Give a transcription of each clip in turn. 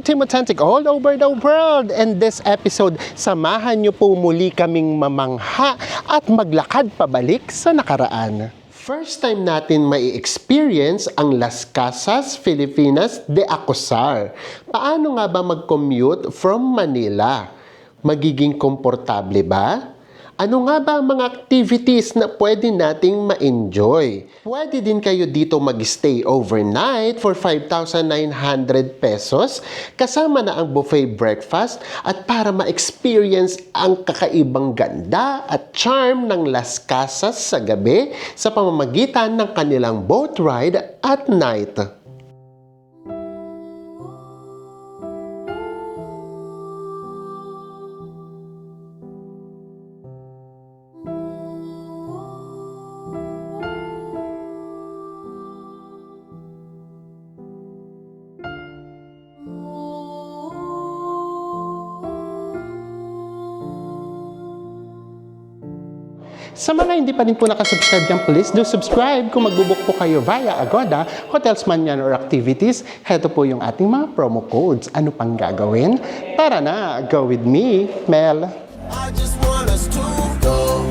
Team Authentic all over the world. And this episode, samahan niyo po muli kaming mamangha at maglakad pabalik sa nakaraan. First time natin mai-experience ang Las Casas, Filipinas de Acosar. Paano nga ba mag-commute from Manila? Magiging komportable ba? Ano nga ba ang mga activities na pwede nating ma-enjoy? Pwede din kayo dito mag-stay overnight for 5,900 pesos kasama na ang buffet breakfast at para ma-experience ang kakaibang ganda at charm ng Las Casas sa gabi sa pamamagitan ng kanilang boat ride at night. Sa mga hindi pa rin po nakasubscribe dyan, please do subscribe. Kung magbubook po kayo via Agoda, Hotels man yan or activities, heto po yung ating mga promo codes. Ano pang gagawin? Tara na, go with me, Mel. I just want us to go.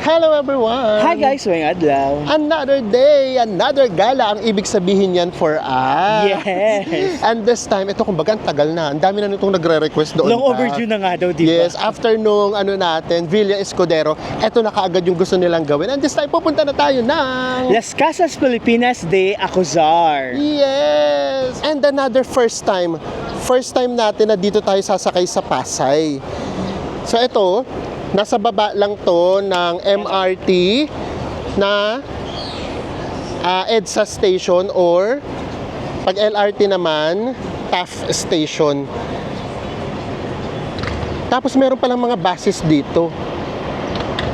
Hello everyone! Hi guys, ngayong adlaw. Another day, another gala ang ibig sabihin yan for us. Yes. And this time, ito kumbaga ang tagal na. Ang dami na nitong nagre-request doon. Long overdue na nga daw, di ba? Yes, after nung Villa Escudero, ito na kaagad yung gusto nilang gawin. And this time, pupunta na tayo ng Las Casas, Filipinas de Acosar. Yes! And another first time natin na dito tayo sasakay sa Pasay. So ito, nasa baba lang to ng MRT na EDSA station or pag LRT naman, TAF station. Tapos meron palang mga buses dito.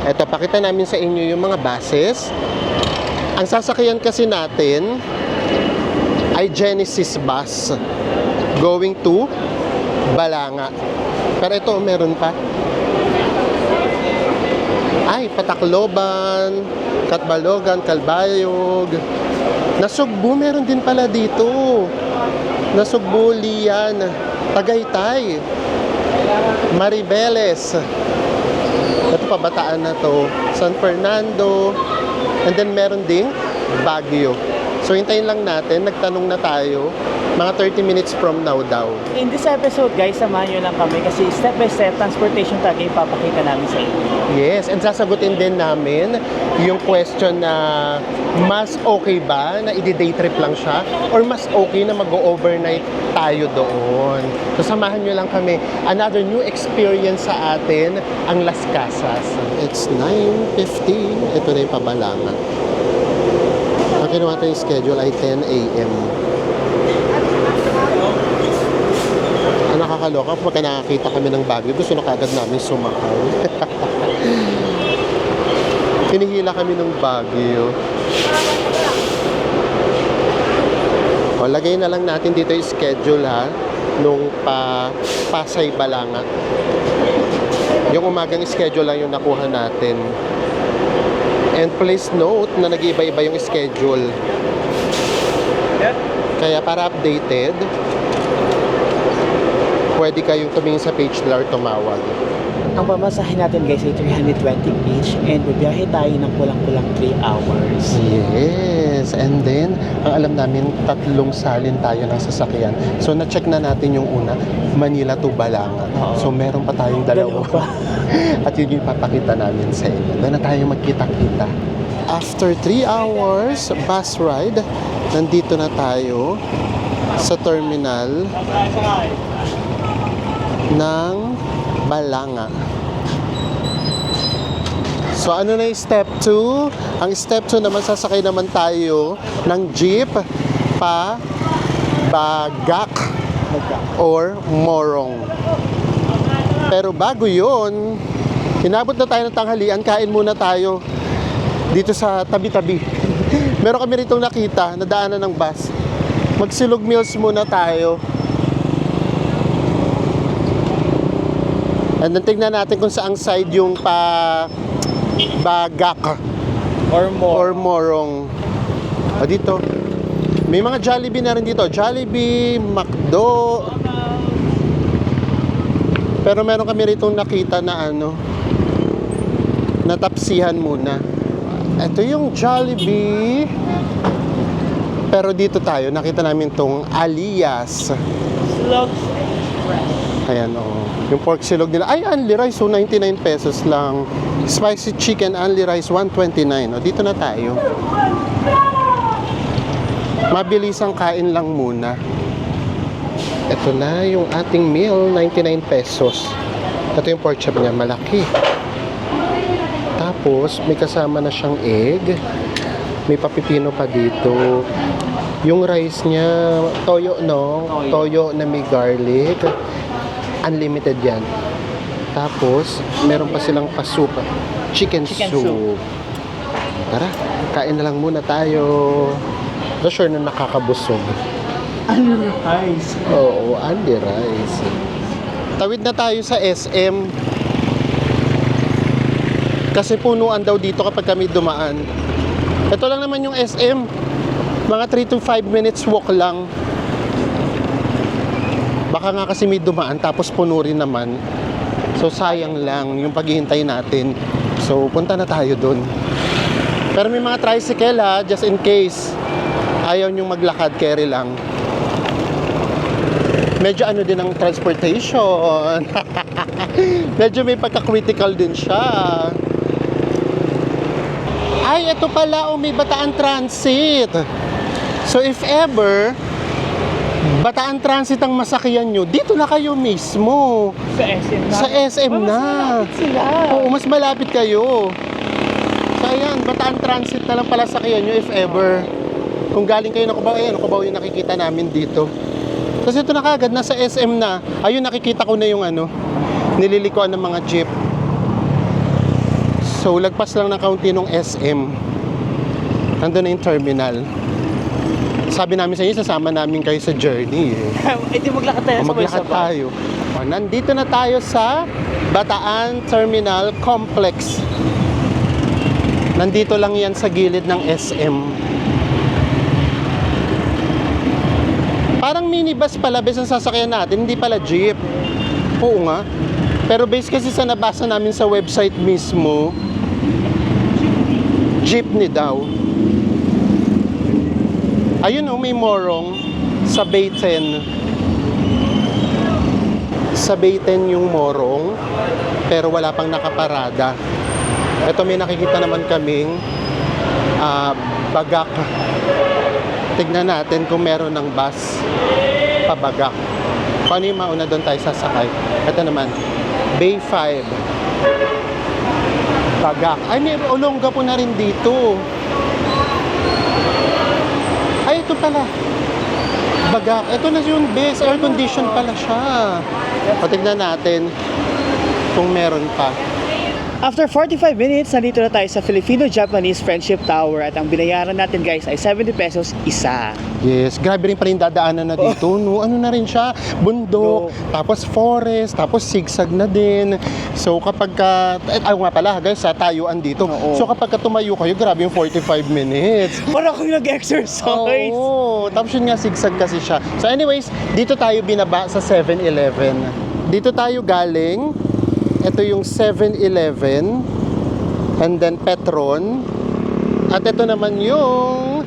Ito, pakita namin sa inyo yung mga buses. Ang sasakyan kasi natin ay Genesis bus going to Balanga. Pero ito, meron pa. Ay, Patacloban, Catbalogan, Calbayog. Nasugbu, meron din pala dito. Nasugbu, Lian, Tagaytay, Maribeles. Ito pa, Bataan na to. San Fernando. And then meron ding Baguio. So, hintayin lang natin. Nagtanong na tayo. Mga 30 minutes from now daw. In this episode guys, samahan nyo lang kami kasi step by step transportation talaga yung papakita namin sa inyo. Yes, and sasagutin din namin yung question na mas okay ba na i-day trip lang siya or mas okay na mag-overnight tayo doon. So samahan nyo lang kami. Another new experience sa atin, ang Las Casas. It's 9:50. Ito na yung Pabalangan. Ang kinuha tayong schedule ay 10 a.m. Ang nakakaloka, pagka nakakita kami ng Baguio, gusto na kagad namin sumakay. Hinihila kami ng Baguio. O, lagay na lang natin dito yung schedule ha, nung Pasay Balanga. Yung umagang schedule lang yung nakuha natin. And please note na nag-iiba-iba yung schedule. Kaya para updated, pwede kayong tumingin sa page nila or tumawag. Ang pamasahe natin guys ay 320 each and bibiyahe tayo ng kulang-kulang 3 hours. Yes, and then, ang alam namin, 3 salin tayo ng sasakyan. So, na-check na natin yung una, Manila to Balanga. Oo. So, meron pa tayong dalawa. At yun yung ipapakita namin sa inyo. Doon na tayo magkita-kita. After 3 hours bus ride, nandito na tayo sa terminal ng Balanga. So ano na yung step 2? Ang step 2 naman, sasakay naman tayo ng jeep pa Bagak or Morong. Pero bago yun, inabot na tayo ng tanghalian, kain muna tayo dito sa tabi-tabi. Meron kami rito nakita, nadaanan ng bus. Magsilog meals muna tayo. And then tignan natin kung saang side yung Bagak Or more. or Morong. O dito. May mga Jollibee na rin dito. Jollibee, McDo. Pero meron kami rito nakita na natapsihan muna. Ito yung Jollibee. Pero dito tayo, nakita namin tong Alias. Slug Express. Ayan, yung pork silog nila. Ay, only rice, 99 pesos lang. Spicy chicken, only rice, 129. Dito na tayo. Mabilis ang kain lang muna. Ito na yung ating meal, 99 pesos. Ito yung pork chop niya, malaki. Tapos, may kasama na siyang egg. May papipino pa dito. Yung rice niya, toyo, no? Toyo na may garlic. Unlimited yan. Tapos, meron pa silang pasupa. Chicken soup. Tara, kain na lang muna tayo. So, sure na nakakabusog. Ano rice? Oo, only rice. Tawid na tayo sa SM. Kasi punuan daw dito kapag kami dumaan. Ito lang naman yung SM. Mga 3 to 5 minutes walk lang. Baka nga kasi may dumaan tapos puno rin naman. So sayang lang yung paghihintay natin. So punta na tayo dun. Pero may mga tricycle ha, just in case. Ayaw nyong maglakad, carry lang. Medyo din ang transportation. Medyo may pagka-critical din siya. Ay, ito pala, may Bataan Transit. So if ever, Bataan Transit ang masakyan nyo, dito na kayo mismo. Sa SM na? Sa SM na. Mas malapit sila. Oo, mas malapit kayo. So ayan, Bataan Transit na lang pala sakyan nyo if ever. Kung galing kayo ng Cubao, ayan, Cubao yung nakikita namin dito. Kasi ito na kagad, nasa SM na. Ayun, nakikita ko na yung nililikuan ng mga jeep. So, lagpas lang ng kaunti ng SM. Nandun na yung terminal. Sabi namin sa inyo, sasama namin kayo sa journey. Di maglakad tayo. Maglakad tayo. Nandito na tayo sa Bataan Terminal Complex. Nandito lang yan sa gilid ng SM. Parang minibus pala, bes ang sasakyan natin, hindi pala jeep. Oo nga. Pero base kasi sa nabasa namin sa website mismo, jeepney daw. Ayun may morong sa Bay 10. Sa Bay 10 yung morong, pero wala pang nakaparada. Ito may nakikita naman kaming Bagak. Tignan natin kung meron ng bus pabagak. Paano yung mauna doon tayo sasakay? Ito naman, Bay 5. Bagak. Ay, may Olonga po na rin dito. Ay, ito pala. Bagak. Ito na yung base. Air condition pala siya. O, tignan natin kung meron pa. After 45 minutes, nandito na tayo sa Filipino-Japanese Friendship Tower at ang binayaran natin guys ay 70 pesos isa. Yes, grabe rin pa rin dadaanan na dito, no? Ano na rin siya, bundok, tapos forest, tapos zigzag na din. So kapag nga pala guys, tayuan dito. Oo. So kapag tumayo kayo, grabe yung 45 minutes. Para akong nag-exercise. Oo, tapos yun nga, zigzag kasi siya. So anyways, dito tayo binaba sa 7-Eleven. Dito tayo galing. Ito yung 7-Eleven, and then Petron, at ito naman yung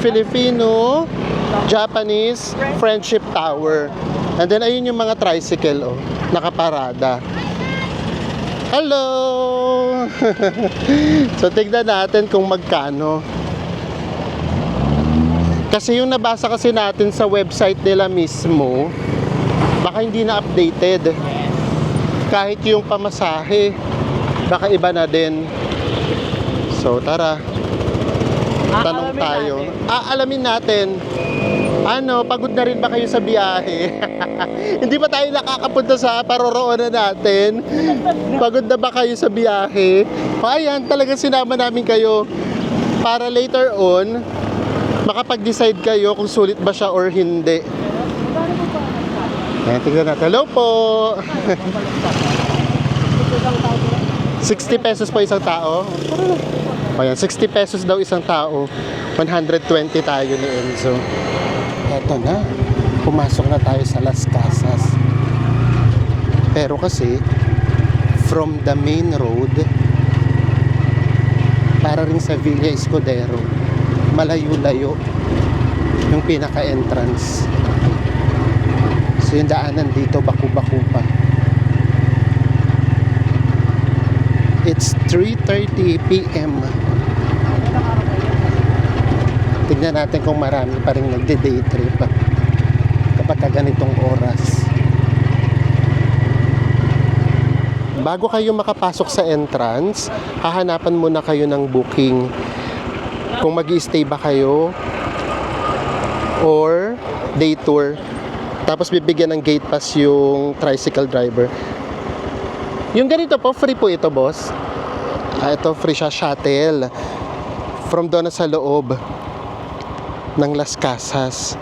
Filipino-Japanese Friendship Tower. And then ayun yung mga tricycle, nakaparada. Hello! So tignan natin kung magkano. Kasi yung nabasa kasi natin sa website nila mismo, baka hindi na updated. Kahit yung pamasahe, baka iba na din. So tara, tanong tayo. Alamin natin. Pagod na rin ba kayo sa biyahe? Hindi ba tayo nakakapunta sa paroroonan natin? Pagod na ba kayo sa biyahe? Ayan, talagang sinama namin kayo para later on, makapag-decide kayo kung sulit ba siya or hindi. Ayan, tignan natin. Hello po! 60 pesos po isang tao. O yan, 60 pesos daw isang tao. 120 tayo ni Enzo. Eto na. Pumasok na tayo sa Las Casas. Pero kasi, from the main road, para rin sa Villa Escudero, malayo-layo yung pinaka-entrance. So yung daanan dito, baku-baku pa. It's 3:30 p.m. Tignan natin kung marami pa rin nagde-day trip kapag ganitong oras. Bago kayo makapasok sa entrance, hahanapan muna kayo ng booking. Kung mag-i-stay ba kayo or day tour. Tapos bibigyan ng gate pass yung tricycle driver. Yung ganito po, free po ito, boss. Ito, free siya, shuttle. From doon na sa loob ng Las Casas.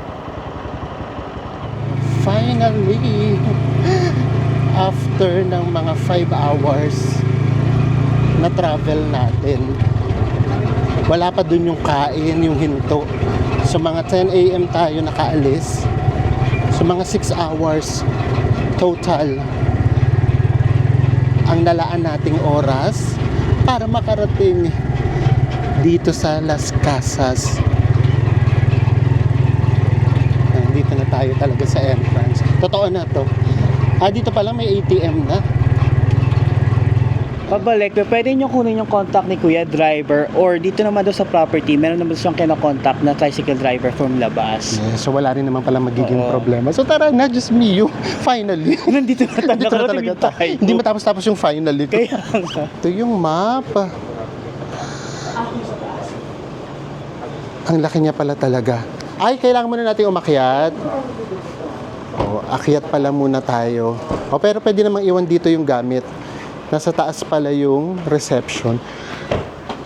Finally, after ng mga 5 hours na travel natin, wala pa dun yung kain, yung hinto. So mga 10 a.m. tayo nakaalis. So mga 6 hours total ang nalaan nating oras para makarating dito sa Las Casas. Dito na tayo talaga sa entrance. Totoo na to. Dito pala may ATM na. Pabalik, pwede nyo kunin yung contact ni Kuya Driver or dito naman doon sa property, meron naman siyang kinakontakt na tricycle driver from labas. Yeah, so wala rin naman pala magiging Oo. problema. So tara na, just me you. Finally. Nandito na Nandito na talaga tayo. Hindi matapos-tapos yung finally. Kaya nga. Ito yung map. Ang laki niya pala talaga. Ay, kailangan muna natin umakyat. Akyat pala muna tayo. Pero pwede namang iwan dito yung gamit. Nasa taas pala yung reception.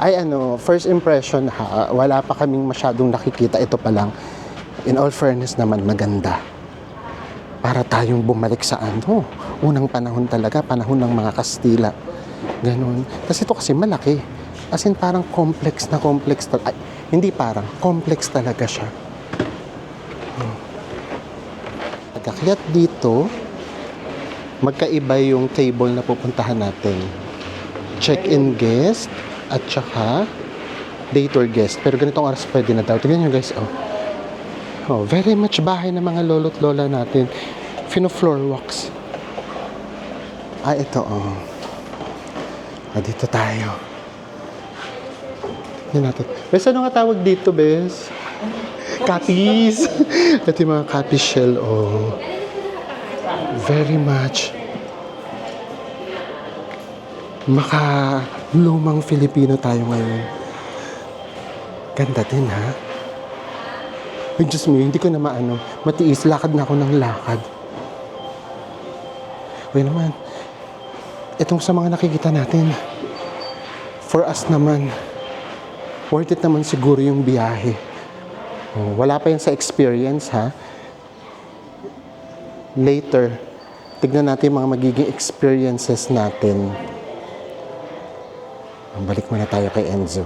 Ay first impression wala pa kaming masyadong nakikita. Ito pa lang. In all fairness naman, maganda. Para tayong bumalik sa unang panahon talaga, panahon ng mga Kastila. Ganon. Kasi ito kasi malaki. As in parang complex. Ay, hindi parang, complex talaga siya. Pagkakyat dito, magkaiba yung table na pupuntahan natin. Check-in guest at saka day tour guest. Pero ganitong oras pwede na daw. Tignan nyo guys, very much bahay ng mga lolo't lola natin. Fino-floor walks. Ito, dito tayo. Yan natin. Bes, ano nga tawag dito, Bes? Cappies. Ito yung mga cappy shell, very much lumang Filipino tayo ngayon. Ganda din, ha? Ay, Diyos mo, hindi ko na matiis. Lakad na ako ng lakad. Uy naman, itong sa mga nakikita natin, for us naman, worth it naman siguro yung biyahe. Wala pa yan sa experience, ha? Later, tignan natin yung mga magiging experiences natin. Balik muna tayo kay Enzo.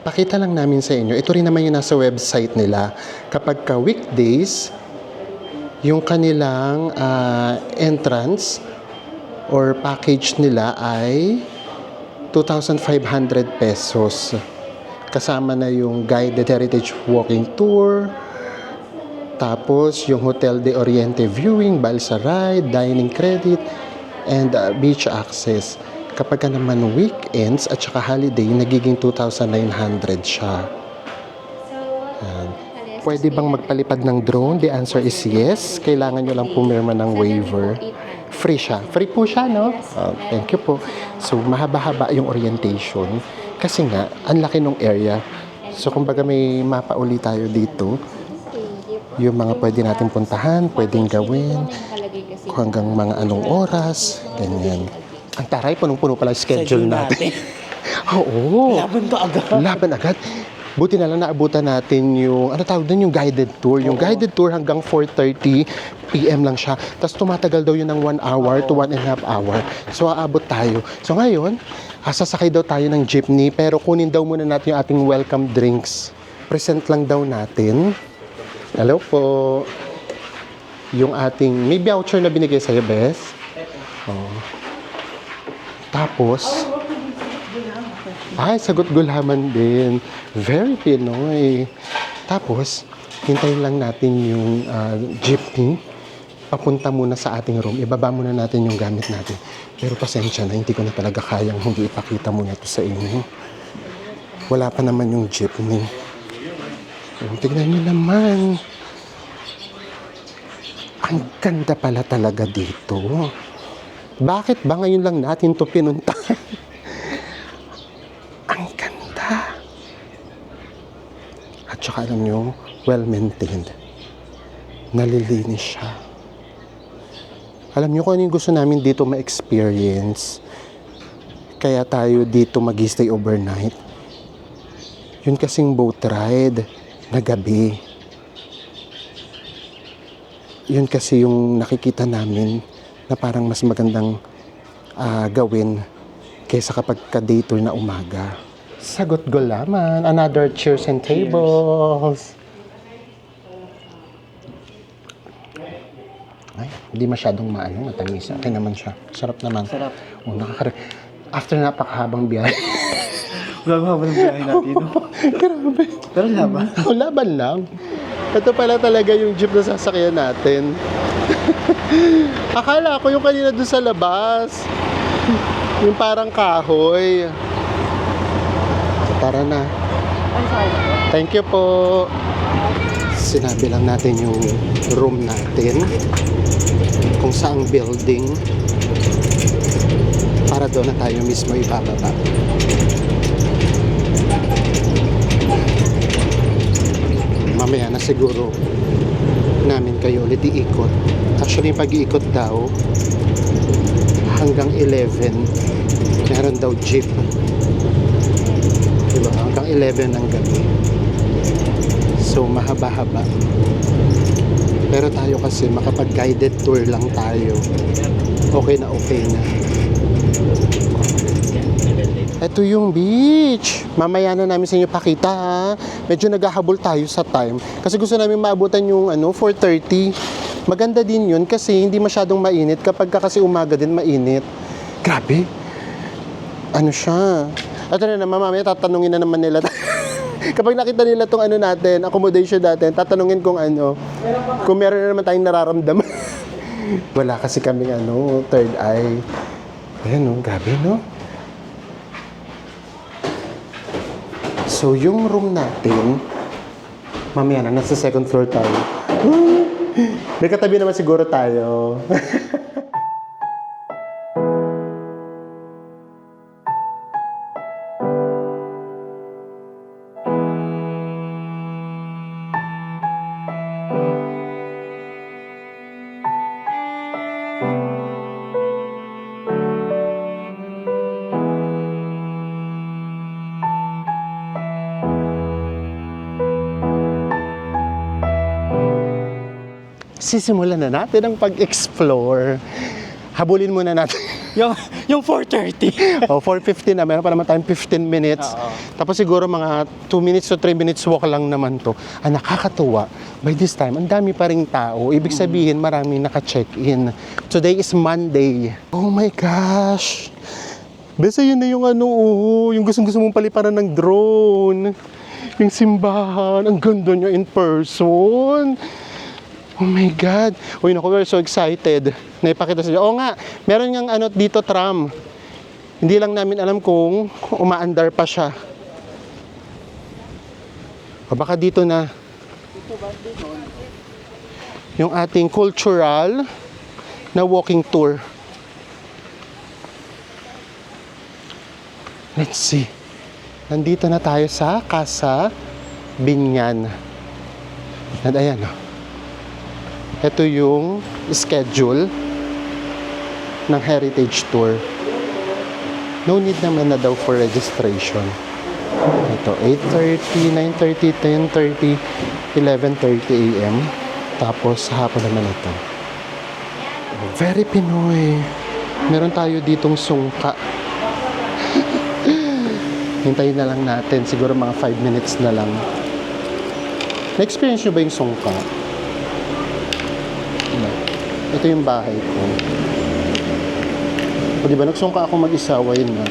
Pakita lang namin sa inyo, ito rin naman yung nasa website nila. Kapag ka weekdays, yung kanilang entrance or package nila ay 2,500 pesos. Kasama na yung guided heritage walking tour, tapos yung Hotel de Oriente viewing, balsa ride, dining credit, and beach access. Kapag ka naman weekends at saka holiday, nagiging 2,900 siya. Yan. Pwede bang magpalipad ng drone? The answer is yes. Kailangan nyo lang pumirma ng waiver. Free siya. Free po siya, no? Thank you po. So, mahaba-haba yung orientation. Kasi nga, ang laki ng area. So, kumbaga may mapa uli tayo dito. Yung mga pwede natin puntahan, pwedeng gawin, kung hanggang mga anong oras, ganyan. Ang taray, punong-puno pala yung schedule natin. Oo. Laban to agad. Laban agad. Buti na lang naabutan natin yung, ano tawag doon, yung guided tour. Yung guided tour hanggang 4:30 PM lang siya. Tapos tumatagal daw yun ng 1 hour to 1.5 hour. So aabot tayo. So ngayon, sasakay daw tayo ng jeepney, pero kunin daw muna natin yung ating welcome drinks. Present lang daw natin. Hello po. Yung ating, may voucher na binigay sa'yo, Bes? Oh. Tapos, ay, sagot gulaman din. Very Pinoy. Tapos, hintayin lang natin yung jeepney. Papunta muna sa ating room. Ibaba muna natin yung gamit natin. Pero pasensya na, hindi ko na talaga kayang hindi ipakita muna ito sa inyo. Wala pa naman yung jeepney. Tignan nyo naman. Ang ganda pala talaga dito. Bakit ba ngayon lang natin ito pinunta? Ang ganda. At saka alam nyo, well-maintained. Nalilinis siya. Alam nyo kung ano yung gusto namin dito ma-experience. Kaya tayo dito mag-stay overnight. Yun kasing boat ride na gabi. Yun kasi yung nakikita namin na parang mas magandang gawin kaysa kapag ka-day tour na umaga. Sagot gulaman. Another chairs and tables. Ay, hindi masyadong matamis. Okay naman siya. Sarap naman. Sarap. Oh, after napakahabang biyahe. Grabe ba ng biyahe natin? Grabe. Pero laban. Oh, laban lang. Ito pala talaga yung jeep na sasakyan natin. Akala ko yung kanina doon sa labas. Yung parang kahoy. So, tara na. Thank you po. Sinabi lang natin yung room natin. Kung saang building. Para doon na tayo mismo ibababa. Mamaya na siguro namin kayo ulit iikot. Actually, yung pag-iikot daw hanggang 11 meron daw jeep, diba? Hanggang 11 ng gabi. So mahaba-haba, pero tayo kasi makapag-guided tour lang tayo, okay na. Ito yung beach. Mamaya na namin sa inyo pakita, ha. Medyo naghahabol tayo sa time. Kasi gusto namin maabutan yung 4:30. Maganda din yun kasi hindi masyadong mainit. Kapag kasi umaga din mainit. Grabe. Ano siya. Ito na naman, mamaya tatanungin na naman nila. Kapag nakita nila tong natin, accommodation natin, tatanungin kung kung meron na naman tayong nararamdaman. Wala kasi kaming third eye. Ayan, grabe, no? So, yung room natin, mamaya na, nasa second floor tayo. May katabi naman siguro tayo. Sisimulan na natin ang pag-explore. Habulin muna natin. yung 4:30. 4:50 na. Meron pa naman tayong 15 minutes. Tapos siguro mga 2 minutes to 3 minutes walk lang naman to. Nakakatuwa. By this time, ang dami pa ring tao. Ibig sabihin, maraming naka-check-in. Today is Monday. Oh my gosh. Besa yun na yung yung gustong-gusto mong paliparan ng drone. Yung simbahan. Ang ganda nyo in person. Oh my God. Uy, naku, we're so excited. Naipakita sa inyo. Oo nga, meron ngang dito tram. Hindi lang namin alam kung umaandar pa siya. O baka dito na. Yung ating cultural na walking tour. Let's see. Nandito na tayo sa Casa Binyan. At ayan, ito yung schedule ng Heritage Tour. No need naman na daw for registration. Ito, 8:30, 9:30, 10:30, 11:30 a.m. Tapos hapon naman ito. Very Pinoy. Meron tayo ditong sungka. Hintayin na lang natin. Siguro mga 5 minutes na lang. Na-experience nyo ba yung sungka? Ito yung bahay ko. O diba, nagsungka ako mag-isa. Why na?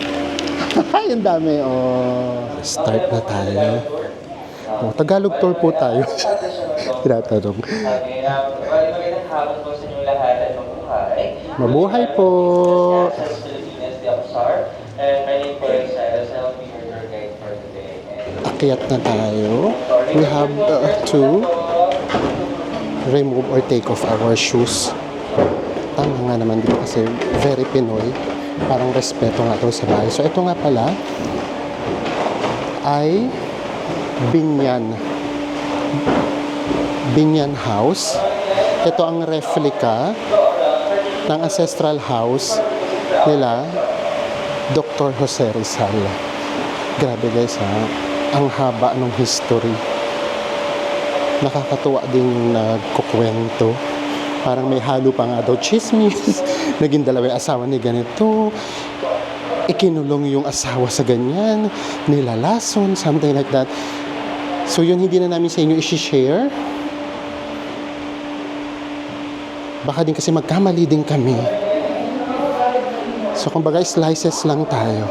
Ay, ang dami. Oh, start na tayo. Oh, Tagalog tour po tayo. Tinatanong. Magandang hapon po sa inyo lahat at mabuhay. Mabuhay po. And my name po is Cyrus. I'll be your tour guide for today. Akyat na tayo. We have to remove or take off our shoes. Tama nga naman dito kasi very Pinoy. Parang respeto nga ito sa bahay. So ito nga pala ay Binyan House. Ito ang replica ng ancestral house nila Dr. Jose Rizal. Grabe guys ha, ang haba ng history. Nakakatuwa din yung nagkukwento. Parang may halo pa nga daw chismis. Naging dalawa yung asawa ni ganito. Ikinulong yung asawa sa ganyan. Nilalason, something like that. So yun hindi na namin sa inyo isi-share. Baka din kasi magkamali din kami. So kumbaga slices lang tayo.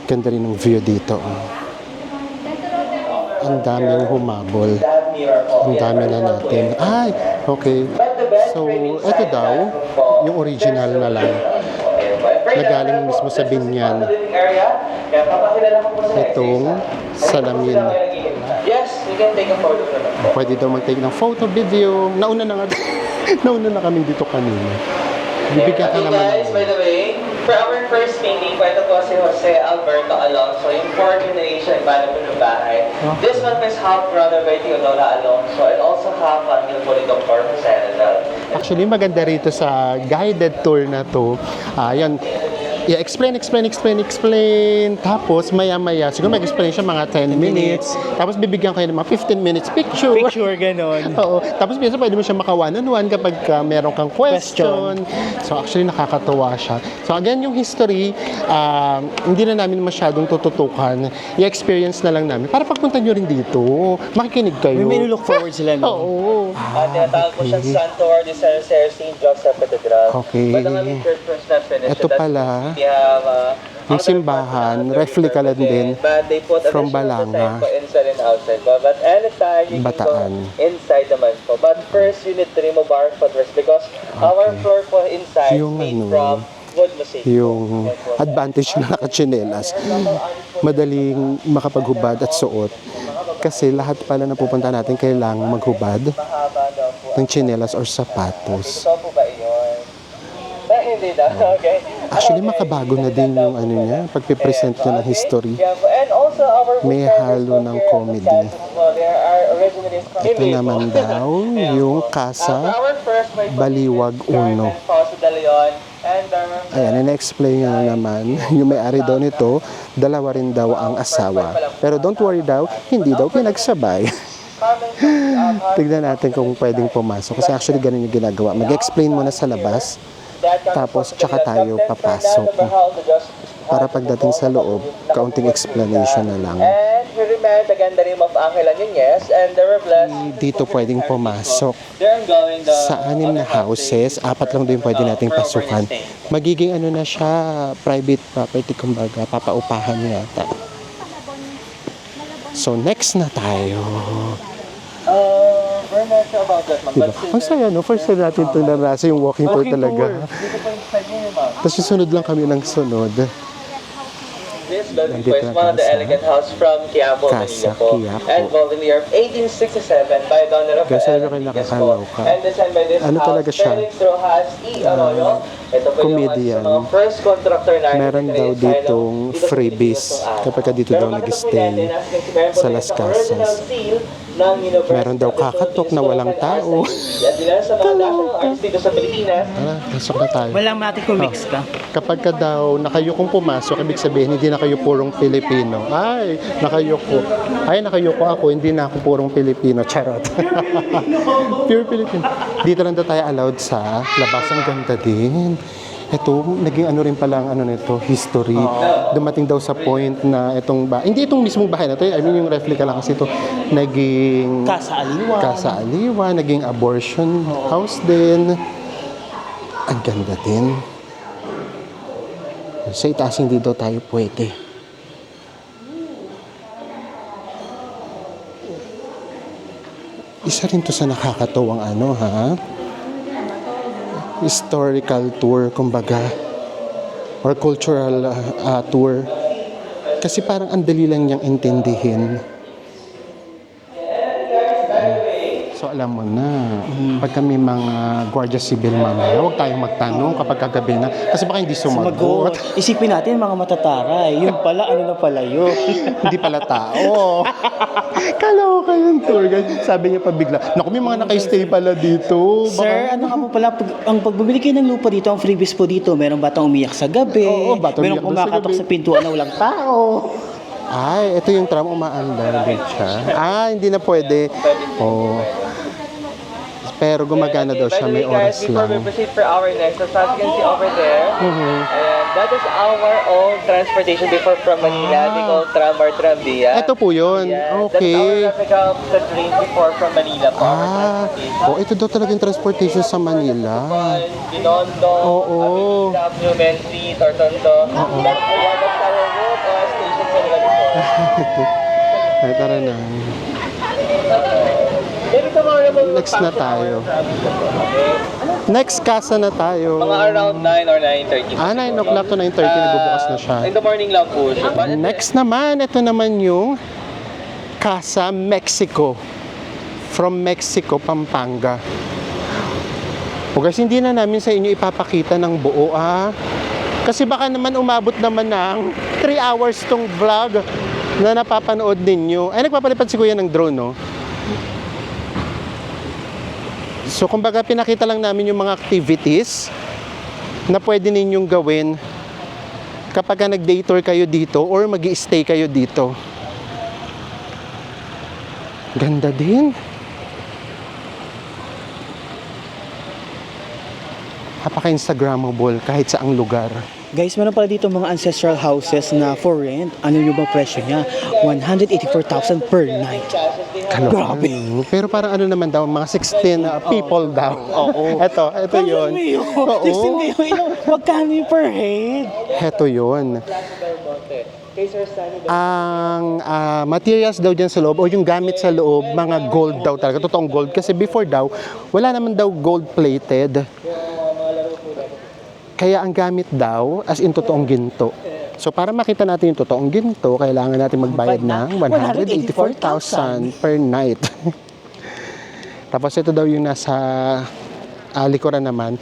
Ganda rin ng view dito. Ang daming humabol. Ang dami na natin. Ay, okay. So, ito daw, yung original na lang. Nagaling mismo sa Binyan. Itong salamin. Yes, you can take a photo from it. Pwede daw mag-take ng photo, video. Nauna na nga. Nauna na kami dito kanina. Bibigyan ka Okay naman guys, by ng... the way, for our first painting, ito po si Jose Alberto Alonso, yung 4th generation bala po ng bahay. This one is half brother by Teodora Alonso and also half uncle po ni Dr. Jose Rizal. Actually, maganda rito sa guided tour na to. Yan. I-explain. Tapos, maya-maya, siguro mag-explain siya mga 10 minutes. Tapos, bibigyan kayo ng mga 15 minutes picture. Picture, ganon. Oo. Tapos, minsan pwede mo siya maka one-on-one kapag meron kang question. So, actually, nakakatuwa siya. So, again, yung history, hindi na namin masyadong tututukan. I-experience na lang namin. Para pagpunta nyo rin dito, makikinig kayo. May look forward sila, no? Oo. Tinatawag po siyang Santuario de San St. Joseph Cathedral. Okay. But ang aming church was not finished. Ito pala, We have, yung simbahan, replica lang din but they put from additional Balanga. design po inside and outside. But anytime you Bataan. can go inside naman po. But first, you need to remove our footrest because our floor po inside Yung made ano, from wood mosaic. yung advantage na nakachinelas, madaling makapaghubad at suot. Kasi lahat pala na pupunta natin kailangang maghubad Mahaba daw po. ng chinelas or sapatos. Ito po ba iyon? Hindi daw. Okay. Actually, makabago na din yung ano niya, pagpipresent niya ng history. Yeah, and also our May halo ng comedy. Ito naman daw, yung Casa Baliwag Uno. Ayan, ina-explain niya na naman, yung may-ari daw nito, dalawa rin daw ang asawa. Pero don't worry daw, hindi daw pinagsabay. Tignan natin kung pwedeng pumasok. Kasi actually ganun yung ginagawa. Mag-explain muna sa labas, tapos tsaka tayo papasok. Para pagdating sa loob, kaunting explanation na lang. And he remained again the name of Angela Nunez and they were blessed. Dito pwedeng pumasok. They're going the Sa 6 na houses, 4 lang din pwede nating pasukan. Magiging ano na siya, private property, kumbaga, papaupahan yata. So next na tayo. we're not sure about that, ma'am. Diba? But Ang saya, no? First time natin ito narasa yung walking tour talaga. dito po yung side niyo, ma'am. Tapos susunod lang kami ng sunod. This building Nandito po is na one of the tayo sa elegant house from Quiapo, Casa Manila po. Quiapo. And built in the year of 1867 by Don Rafael Kasi ano kayo Rodriguez po. nakakaloka. And designed by this Ano house, talaga siya? Felix Rojas E. Arroyo. Ito po yung comedian. mga first contractor na Meron daw ditong freebies kapag ka dito daw nag-stay sa Las Casas. ng University Meron daw of the kakatok na Philippines walang School of Fine tao. Arts and Media. At ilan sa mga national arts dito sa Pilipinas. Tara, pasok na tayo. Walang natin kung mix ka. Kapag ka daw nakayukong pumasok, ibig sabihin hindi na kayo purong Pilipino. Ay, nakayuko. Ay, nakayuko ako, hindi na ako purong Pilipino. Charot. Pure Filipino. Dito lang daw tayo allowed sa labas. Ang ganda din. Ito, naging ano rin pala ang ano nito, history. Dumating daw sa point na itong bahay. Hindi itong mismong bahay na ito. I mean, yung replica lang kasi ito. Naging Kasa Aliwa. naging abortion house din. Ang ganda din. Sa itaas hindi daw tayo pwede. Isa rin to sa nakakatuwang ano, ha? Historical tour, kumbaga. Or cultural tour. Kasi parang ang dali lang niyang intindihin. So alam mo na, pag kami mga Guardia Civil mamaya, huwag tayong magtanong kapag kagabi na. Kasi baka hindi sumagot. Isipin natin mga matataray. Yung pala, ano na pala yun. Hindi pala tao. Kala ko kayong tour guide. Sabi niya pa bigla, naku, may mga naka-stay pala dito. Sir, ano nga po pala, ang pagbumili kayo ng lupa dito, ang freebies po dito, merong batang umiyak sa gabi, Oo, batang merong umiyak daw sa kumakatok gabi. sa pintuan na walang tao. Ay, ito yung tram umaandar din siya. Ah, hindi na pwede. Oh. Pero gumagana daw siya, may oras Before we lang. proceed for our next, so as you can see over there, and that is our own transportation before from Manila. They call tram or tramvia. Ito po yun. Yes, Okay. That's our replica of the train before from Manila po. Our Ah, transportation. oh, ito daw talagang transportation sa Manila. Binondo, Oo. Avenida, Newman Street, or Tondo. That's one of our road or station sa Manila before. Ay, tara na. Maybe tomorrow we'll Next na tayo. Next kasa na tayo. mga around 9 or 9:30. Ah, 9 o'clock to 9:30 nagbubukas na siya. In the morning lang po siya. But Next naman, ito naman yung Casa Mexico. From Mexico, Pampanga. O guys, hindi na namin sa inyo ipapakita ng buo, ah. Kasi baka naman umabot naman ng 3 hours tong vlog na napapanood ninyo. Ay, nagpapalipad si Kuya ng drone, no? So, kumbaga, pinakita lang namin yung mga activities na pwede ninyong gawin kapag ka nag-day tour kayo dito or mag-i-stay kayo dito. Ganda din. Napaka-instagrammable kahit saang lugar. Guys, meron pala dito mga ancestral houses na for rent. Ano yung bang presyo niya? 184,000 per night. Grabe. Pero parang ano naman daw, mga 16 people daw. Oo. Ito yun. Oo. Magkano yung per head? Ito yun. Ang materials daw dyan sa loob o yung gamit sa loob, mga gold daw talaga. Totoong gold. Kasi before daw, wala naman daw gold plated. Kaya ang gamit daw, as in totoong ginto. So para makita natin yung totoong ginto, kailangan natin magbayad ng 184,000 per night. Tapos ito daw yung nasa likuran naman,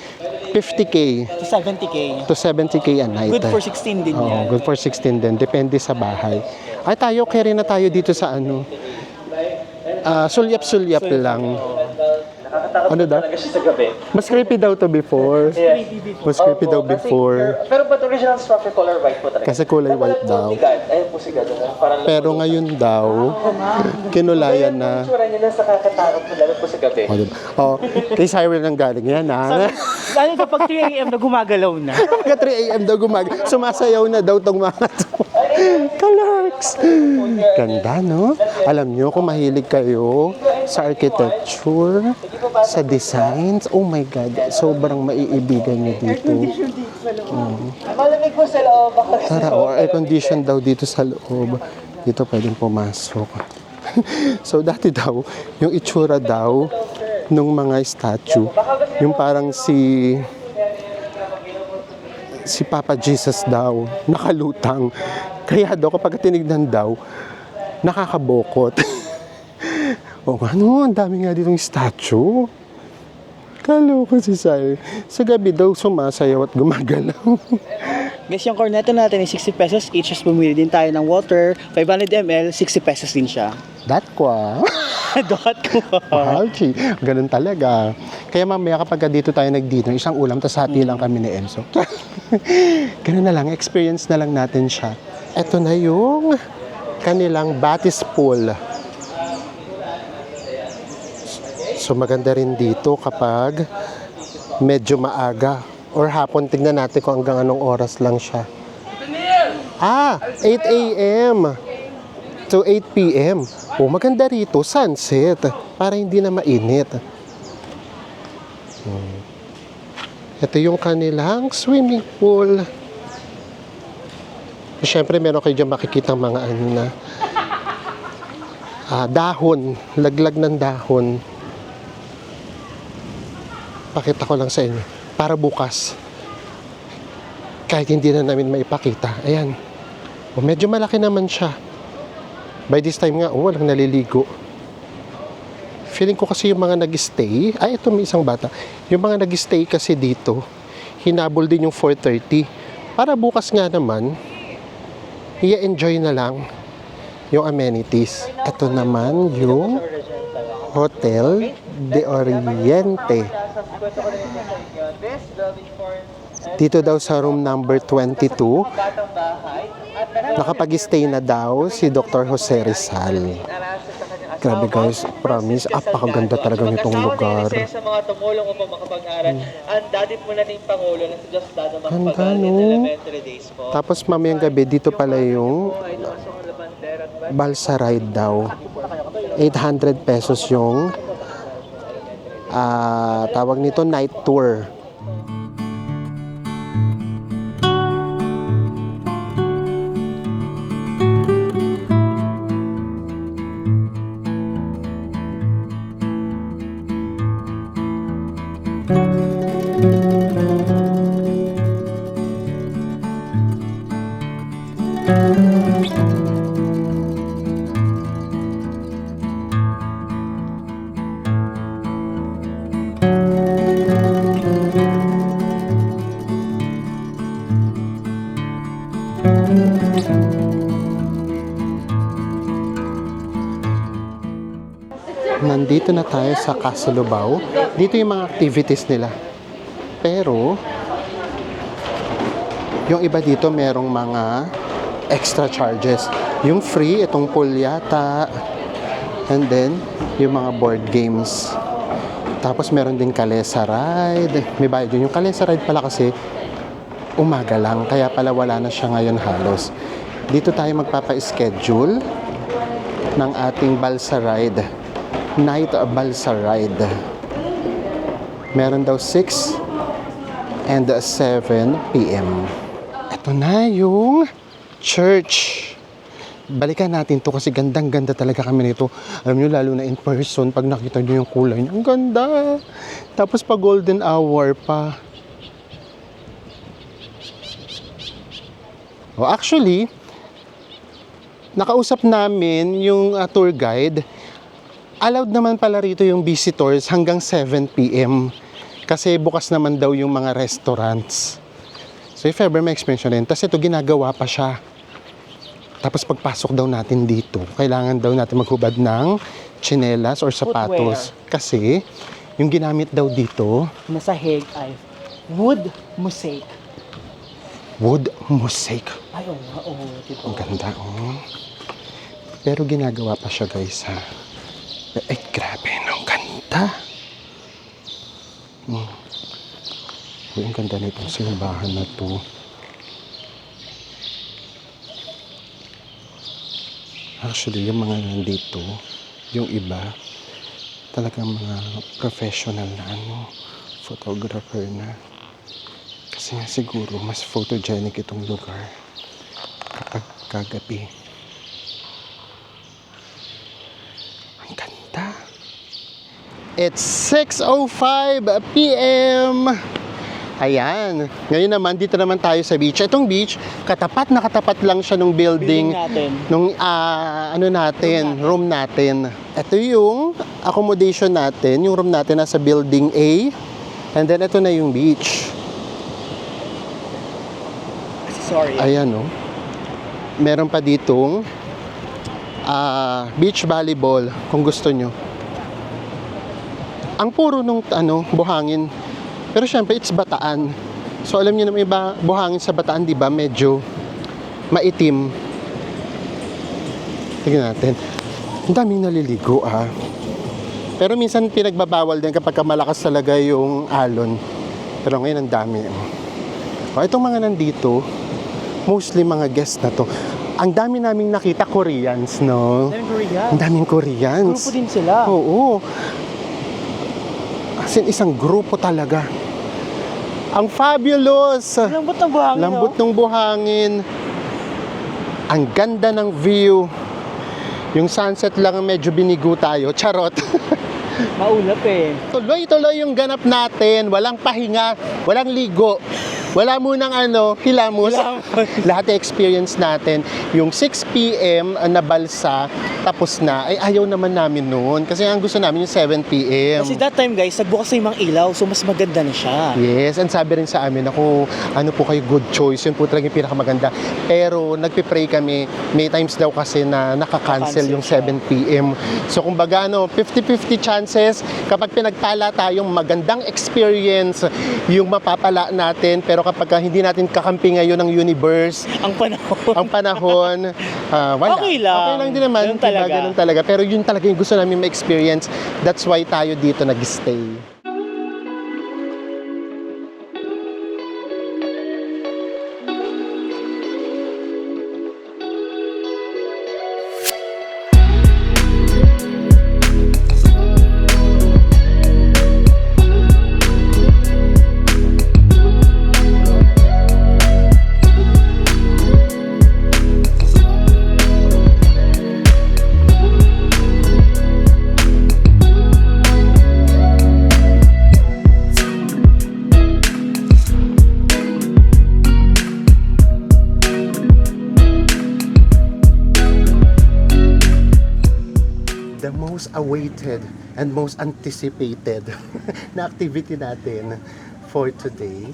50K To 70K. to 70K a night. Good for 16 din Oo, yan. good for 16 din. Depende sa bahay. Ay tayo, carry na tayo dito sa ano. Sulyap-sulyap lang. Ano daw? talaga siya sa gabi. Mas creepy daw to before. Mas creepy daw before. Pero but original structure color white po talaga. Kasi kulay white daw. Ayun po si God. Parang Pero ngayon daw, kinulayan na. Tsura niya na sa kakatakot po lalo po sa gabi. O, diba? O, kay Cyril nang galing yan, ha? Ano kapag 3 a.m. na gumagalaw na? Kapag 3 a.m. daw sumasayaw na daw tong mga to. Kalarks! Ganda, no? Alam nyo, kung mahilig kayo sa architecture, sa designs, oh my God, sobrang maiibigan nyo dito. Malamig po sa loob. Tara, or air condition daw dito sa loob. Dito pwedeng pumasok. So dati daw, yung itsura daw nung mga statue, yung parang si Papa Jesus daw, nakalutang. Kaya daw kapag tinignan daw, nakakabokot. O ano, ang dami nga ditong statue. Kaloko si Sai. Sa gabi daw sumasayaw at gumagalaw. Guys, yung cornetto natin is 60 pesos each. As bumili din tayo ng water, 500 ml, 60 pesos din siya. That kwa. Mahal, chi. Ganun talaga. Kaya mamaya kapag dito tayo nag-dinner, isang ulam, tas hati lang kami ni Enzo. Ganun na lang, experience na lang natin siya. Ito na yung kanilang Batis pool. So maganda rin dito kapag medyo maaga or hapon. Tignan natin kung hanggang anong oras lang siya. 8 a.m. to 8 p.m. Oh, maganda rito, sunset. Para hindi na mainit. Ito yung kanilang swimming pool. Siyempre, meron kayo dyan makikita mga ano na dahon, laglag ng dahon. Pakita ko lang sa inyo. Para bukas. Kahit hindi na namin maipakita. Ayan. O, medyo malaki naman siya. By this time nga, walang naliligo. Feeling ko kasi yung mga nag-stay, ito may isang bata. Yung mga nag-stay kasi dito, hinabol din yung 4:30. Para bukas nga naman, i-enjoy na lang yung amenities. Ito naman yung Hotel de Oriente. Dito daw sa room number 22, nakapag-stay na daw si Dr. Jose Rizal. Grabe guys, promise, apakaganda talaga nitong lugar. Sa mga tumulong upang makapag-aral, ang dati po nating Pangulo na si Diyos Dado Ganda, makapag-aral in no? elementary days po. Tapos mamayang gabi, dito pala yung balsa ride daw. 800 pesos yung tawag nito night tour. Nandito na tayo sa Casalubao. Dito yung mga activities nila. Pero, yung iba dito merong mga extra charges. Yung free, itong pool yata. And then, yung mga board games. Tapos meron din Kalesa ride. May bayad yun. Yung Kalesa ride pala kasi umaga lang. Kaya pala wala na siya ngayon halos. Dito tayo magpapa-schedule ng ating balsa ride. Night balsa ride. Meron daw 6 and 7 p.m. Ito na yung church. Balikan natin to kasi gandang-ganda talaga kami nito. Alam nyo, lalo na in person, pag nakita nyo yung kulay niya, ang ganda. Tapos pag golden hour pa. Oh, actually, nakausap namin yung tour guide. Allowed naman pala rito yung visitors hanggang 7 p.m. Kasi bukas naman daw yung mga restaurants. So if ever may experience rin, tapos ito ginagawa pa siya. Tapos pagpasok daw natin dito, kailangan daw natin maghubad ng tsinelas or sapatos. Kasi yung ginamit daw dito, Nasa Hague ay wood mosaic. wood mosaic. Ay, oo, tipo. Ang ganda, oh. Pero ginagawa pa siya, guys, ha. Ay, grabe, no? Ang ganda. Uy, ang ganda nitong simbahan na to. Actually, yung mga nandito, yung iba, talagang mga professional na photographer na. Kasi nga siguro, mas photogenic itong lugar kapag kagabi. Ang ganda. It's 6:05 p.m. Ayan. Ngayon naman, dito naman tayo sa beach. Itong beach, katapat na katapat lang siya nung building. Nung room natin. Ito yung accommodation natin. Yung room natin nasa building A. And then, ito na yung beach. Sorry. Ayan, oh. Meron pa ditong beach volleyball kung gusto nyo. ang puro nung buhangin. Pero syempre, it's Bataan. So alam niyo naman iba, buhangin sa Bataan, di ba? Medyo maitim. Tingnan natin. Ang daming naliligo Pero minsan pinagbabawal din kapag malakas talaga yung alon. Pero ngayon ang dami. Itong mga nandito, mostly mga guests na to. Ang dami naming nakita Koreans, no? Ang daming Koreans. Grupo din sila. Oo. As in, isang grupo talaga. Ang fabulous! Lambot ng buhangin, Lambot ng buhangin. Ang ganda ng view. Yung sunset lang ang medyo binigo tayo. Charot. Maulap eh. Tuloy-tuloy yung ganap natin. Walang pahinga. Walang ligo. Wala munang hilamos. Lahat ng experience natin. Yung 6 p.m. na balsa, tapos na, ay ayaw naman namin noon. Kasi ang gusto namin yung 7 p.m. Kasi that time guys, nagbukas na yung mga ilaw, so mas maganda na siya. Yes, and sabi rin sa amin, ano po kayo, good choice. Yun po talaga yung pinakamaganda. Pero nagpipray kami, may times daw kasi na nakakancel yung 7 p.m. So kumbaga 50-50 chances kapag pinagpala tayong magandang experience yung mapapala natin. Pero kapag hindi natin kakampi ngayon ng universe, Ang panahon. wala. Okay lang. Okay lang din naman. Ganun talaga. Ganun talaga. Pero yun talaga yung gusto namin ma-experience. That's why tayo dito nag-stay. The most awaited and most anticipated na activity natin for today.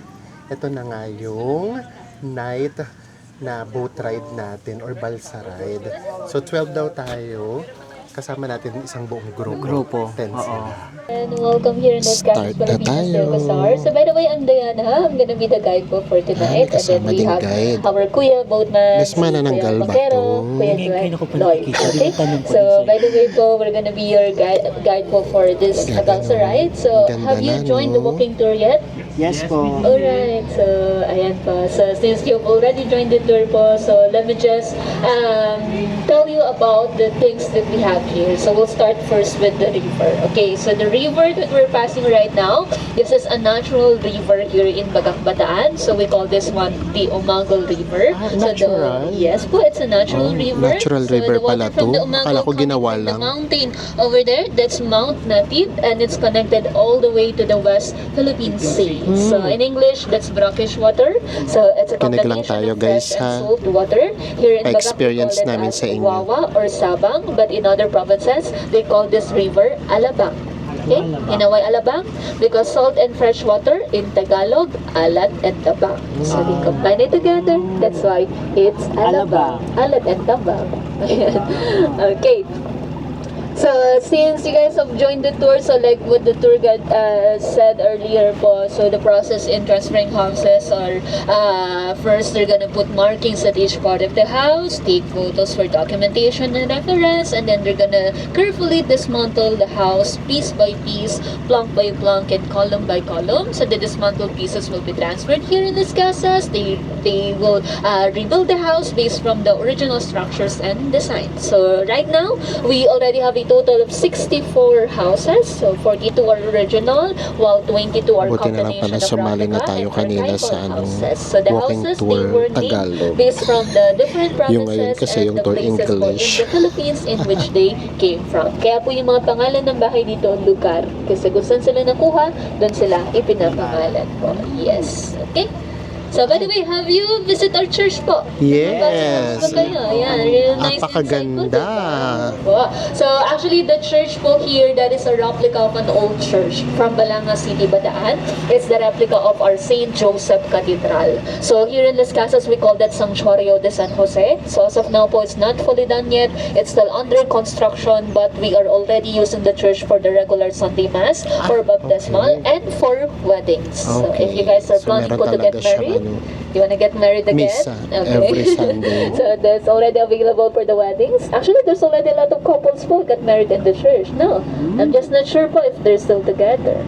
Ito na nga yung night na boat ride natin or balsa ride. So 12 daw tayo. Kasama natin isang buong grupo. 10 sila. And welcome here in the Start na tayo. Bazaar. So by the way, I'm Diana. I'm gonna be the guide po for tonight. And then kasama we din have guide. our Kuya Boatman, Miss Manananggal ba to? Kuya Ngayon ko pala Lloyd. nakikita. Okay? Tanong ko So din by the way po, we're gonna be your guide po for this Ganda balsa no? ride. So Ganda have you na, joined no? the walking tour yet? Yes po. Alright, so ayan po. So since you've already joined the tour po, so let me just tell you about the things that we have here. So we'll start first with the river. Okay, so the river that we're passing right now, this is a natural river here in Bagak Bataan. So we call this one the Umangal River. Natural? Yes po, it's a natural river. natural so river the water pala from to. the Umangal Akala ko coming ginawa from lang. the mountain over there, that's Mount Natib, and it's connected all the way to the West Philippine Sea. So in English, that's brackish water. So it's a Kinig lang combination tayo, of guys, fresh ha? and salt water. Here in Bagak, we Pa-experience call it namin as sa inyo. Wawa or Sabang, but in other provinces, they call this river Alabang. Okay? In a way, Alabang, because salt and fresh water in Tagalog, Alat and Tabang. So we combine it together. That's why it's Alabang. Alat and Tabang. Ayan. Okay. So, since you guys have joined the tour, so like what the tour guide said earlier po, so the process in transferring houses are first they're gonna put markings at each part of the house, take photos for documentation and reference, and then they're gonna carefully dismantle the house piece by piece, plank by plank, and column by column. So the dismantled pieces will be transferred here in these casas. They will rebuild the house based from the original structures and design. So right now, we already have a total of 64 houses. So 42 are original, while 22 are Buti na lang combination pala of sumali na replica tayo and kanina archival sa houses. So the walking houses, tour they were named Tagalog. based from the different Yung ngayon provinces kasi and yung the tour places po in English. the Philippines in which they came from. Kaya po yung mga pangalan ng bahay dito, lugar. Kasi kung saan sila nakuha, doon sila ipinapangalan po. Yes. Okay? So, by the way, have you visit our church po? Yes. Ba kayo? Ayan, real nice Napakaganda. inside po, diba? So, actually, the church po here, that is a replica of an old church from Balanga City, Bataan. It's the replica of our St. Joseph Cathedral. So, here in Las Casas, we call that Sanctuario de San Jose. So, as of now po, it's not fully done yet. It's still under construction, but we are already using the church for the regular Sunday Mass, for baptismal, and for weddings. So, if you guys are So, planning meron po to get talaga siyang married, you wanna get married again? Misa every Sunday. So that's already available for the weddings. Actually, there's already a lot of couples who got married in the church. No, I'm just not sure po if they're still together.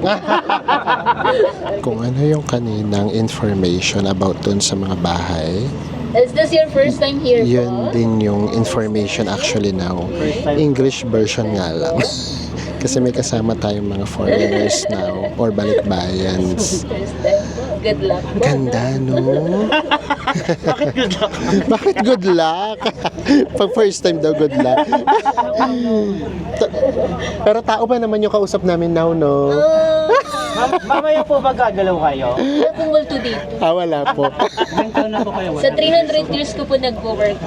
Kung ano yung kaninang information about dun sa mga bahay, Is this your first time here yun po? din yung information actually now. English version nga lang. Kasi may kasama tayong mga foreigners now or balikbayans. First time po. Good luck po. Ganda, no? Bakit good luck? Bakit good luck? Pag first time daw, good luck. Pero tao ba naman yung kausap namin now, no? Mamaya po ba gagalaw kayo? Wala pong multo dito. Wala po. Ilang taon na po kayo? Sa 300 years ko po nag-work.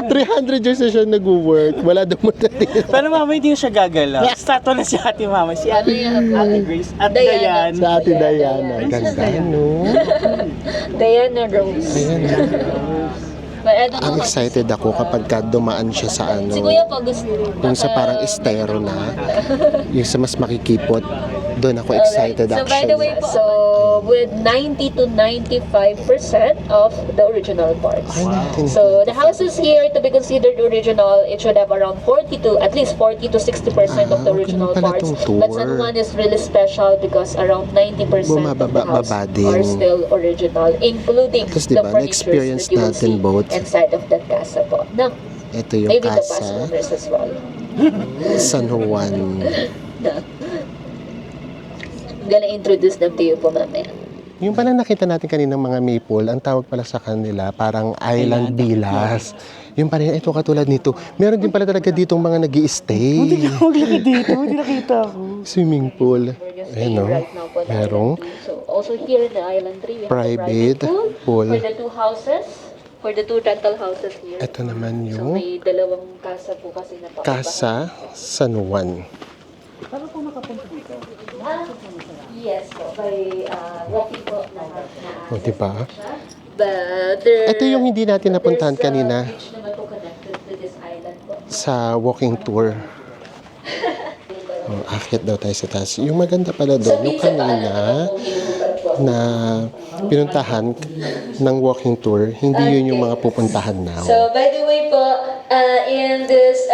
300 years na siya nag-work. Wala daw mo dito. Pero mama, hindi siya gagalaw. Statue na si ate mama. Si ate, ate Grace. At Diana. Dayan. Sa ate Diana. Ganda, no? Diana Rose. Ayan, But I don't know ang how- excited ako kapag ka dumaan siya sa ano, Si Kuya po gusto. yung sa parang estero na, yung sa mas makikipot, doon ako excited So by the way actually. po, so with 90 to 95% of the original parts. So the houses here, to be considered original, it should have around 40 to at least 40 to 60% of the okay original lang pala parts. tong tour. But San Juan is really special because around 90% of the house Bumababa din. are still original, including Tapos the diba, furnitures na-experience that you will natin see both. inside of that casa po. No, Ito yung maybe the past casa, owners as well. San Juan. I'm gonna introduce them to you po mamaya. Yung pala nakita natin kanina mga maple, ang tawag pala sa kanila, parang island villas. Yung pala, ito katulad nito. Meron din pala talaga ditong mga nag-i-stay. Huwag dito, hindi nakita ako. Swimming pool. Ayan o. Right now po the Merong Island 3. So also here in the Island 3, we have private a private pool pool. for the two houses, for the two rental houses here. Ito naman So yung may dalawang casa po kasi na Casa San Juan. Yes po, by walking po na O, diba? But there, Ito yung hindi natin napuntahan there's a kanina beach naman po connected to this island po. sa walking tour. Akit daw tayo sa taas. Yung maganda pala doon, yung kanina na pinuntahan ng walking tour, hindi yun yung mga pupuntahan now. So, by the way po, in this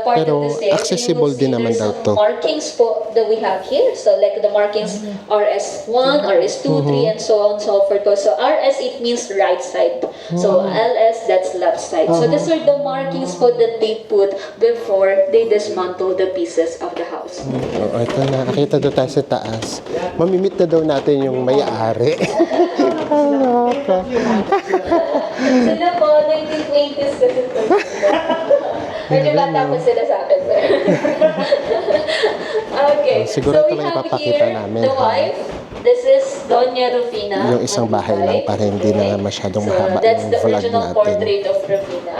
part Pero of the stage, accessible you will din see naman there's daw some to. markings po that we have here. So, like the markings RS1, RS2, 3, and so on and so forth po. So, RS, it means right side. So, LS, that's left side. So, these are the markings po that they put before they dismantle the pieces of the house. O, ito na, nakita daw tayo sa taas. Mamimit na daw natin yung may-ari. Sila po, 1920s kasi po. Medyo bata po sila sa akin. Okay, Siguro so ito we lang have ipapakita here namin, the ha? wife. This is Doña Rufina. Yung isang bahay lang para hindi na masyadong mahaba that's yung the vlog original natin. portrait of Rufina.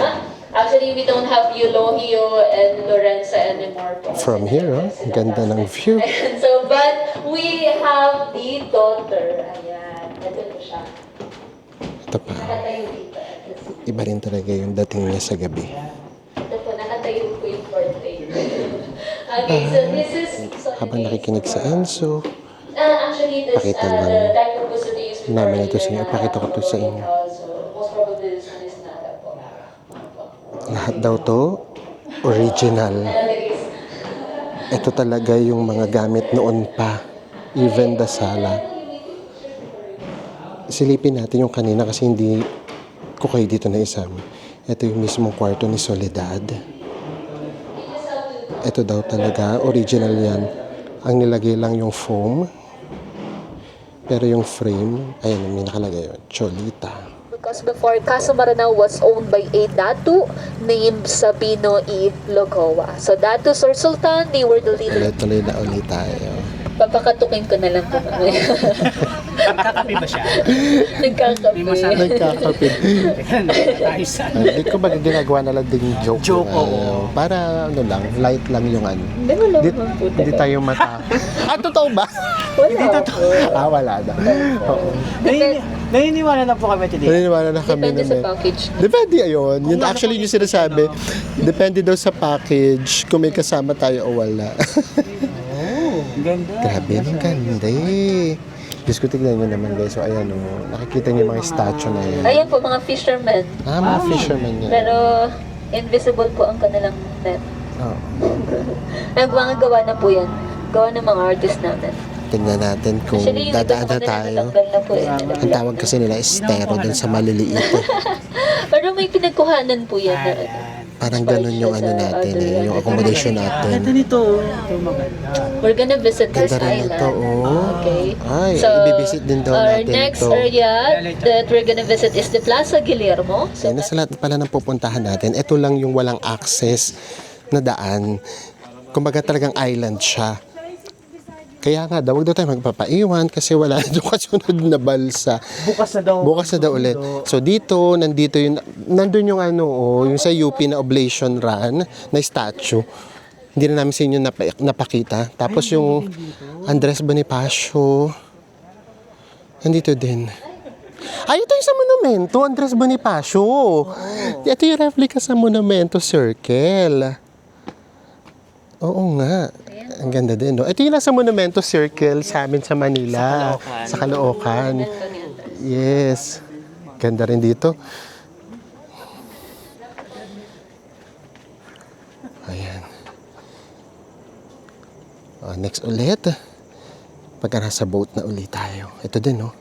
Actually, we don't have Eulogio and Lorenza anymore. po. From here, oh, ang ganda ng view. And so, but we have the daughter. Ayan, ito po siya. Ito pa, Nakatayo dito. iba rin talaga yung dating niya sa gabi. Ito po, nakatayo po yung portrait. Okay, so this is... Habang nakikinig sa Enzo, Actually, this, Pakita lang the time po sa days before namin ito sa inyo. later Pakita ko to sa inyo. So, most probably this one is nada po. lahat daw to original. Ito talaga yung mga gamit noon pa. Even the sala. Silipin natin yung kanina kasi hindi ko kayo dito na isama. Ito yung mismong kwarto ni Soledad. Ito daw talaga, original yan. Ang nilagay lang yung foam. Pero yung frame, ayan, may nakalagay yun, Cholita. Because before, Casa Maranao was owned by a Datu named Sabino E. Logoa. So, Datus or Sultan, they were the leader. Tuloy-tuloy na ulit tayo. Papakatukin ko na lang po mamaya. Kakapi ba siya? Nagkakape. Nagkakapit. Tayo sa... Hindi ko ba ginagawa na lang ding joke? Joke, oo. Para ano lang, light lang yung ano. Hindi mo lang po Hindi tayo mata. Totoo ba? Wala po. Wala na. Oo. Naniniwala na po kami today. Naniniwala na kami Depende sa na package. Depende yun. Yun actually yung sinasabi. Depende daw sa package kung may kasama tayo o wala. Ganda. Grabe, ang ganda eh. Diyos ko, tignan nyo naman guys. So ayan o, nakikita nyo yung mga statue na yan. Ayan po, mga fishermen. Mga fisherman yan. Pero invisible po ang kanilang net. Oh. Mga gawa na po yan. Gawa ng mga artist namin. Tingnan natin kung Actually, yung dadaan na iba sa tayo. kanila natanggal na po eh. Ang tawag kasi nila estero dun sa maliliit. Pero may pinagkuhanan po yan. Na, Parang ganun yung ano natin eh, yung accommodation Ganda natin. nito. Ito maganda. We're gonna visit this Ganda rin island. ito, oh. Okay. Ay, ibibisit din daw our natin next ito. area that we're gonna visit is the Plaza Guillermo. So, Ayun na sa lahat pala ng pupuntahan natin. Ito lang yung walang access na daan. Kumbaga talagang island siya. Kaya nga daw, huwag daw tayo magpapaiwan kasi wala na doon kasunod na balsa. Bukas na daw. Bukas na daw ulit. So dito, nandito yung, nandun yung ano, oh, yung sa UP na Oblation Run, na statue. Hindi na namin sa inyo napakita. Tapos yung Andres Bonifacio, nandito din. Ay, ito yung sa monumento, Andres Bonifacio. Ito yung replica sa monumento circle. Oo nga. Ang ganda din, no? Ito yung nasa Monumento Circle sa amin sa Manila. Sa Caloocan. Yes. Ganda rin dito. Ayan. Next ulit. Pagka nasa boat na ulit tayo. Ito din, no?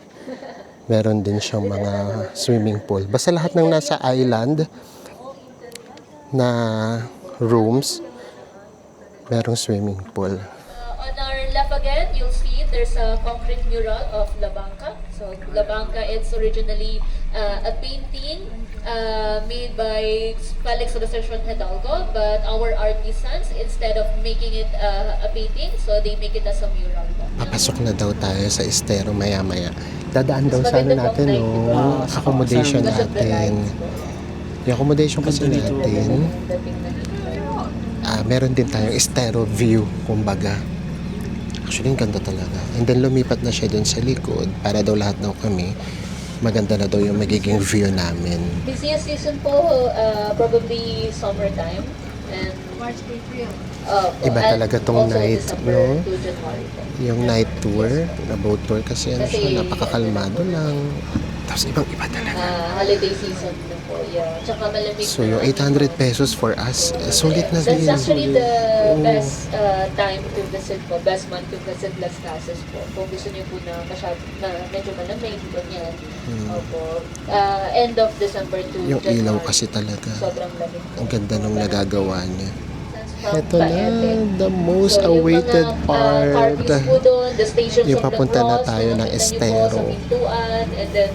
Meron din siyang mga swimming pool. Basta lahat ng nasa island na rooms, merong swimming pool. on our left again, you'll see there's a concrete mural of La Banca. So La Banca, it's originally a painting made by Felix Resercion Hidalgo, but our artisans, instead of making it a painting, so they make it as a mural. Papasok na daw tayo sa estero maya-maya. Dadaan daw Mas sa ano maganda natin, pang no? night, diba? Accommodation Because of the natin. lights. Yung accommodation kasi natin, meron din tayong estero view, kumbaga. Actually, ang ganda talaga. And then lumipat na siya dun sa likod para daw lahat daw kami maganda na daw yung magiging view namin. Busiest season po, probably summertime. And March, April. Iba talaga tong night, no? To January po. Yung night tour, na boat tour kasi ano Kasi, siya, napakakalmado lang. Tapos ibang-iba talaga. Holiday season na po, yeah. Tsaka malamig. So yung 800 pesos for us, sulit na That's din. actually the Oo. best time to visit po, best month to visit Las Casas po. Kung gusto niyo po na medyo malamig, ganyan. Opo. End of December to Yung January. ilaw kasi talaga. Sobrang lamig po. Ang ganda nung nagagawa niya. From Ito na, Paete. the most So, yung awaited mga, part. carvings po doon, the stations Yung of the papunta na cross, tayo ng nakita niyo po estero. sa pintuan, and then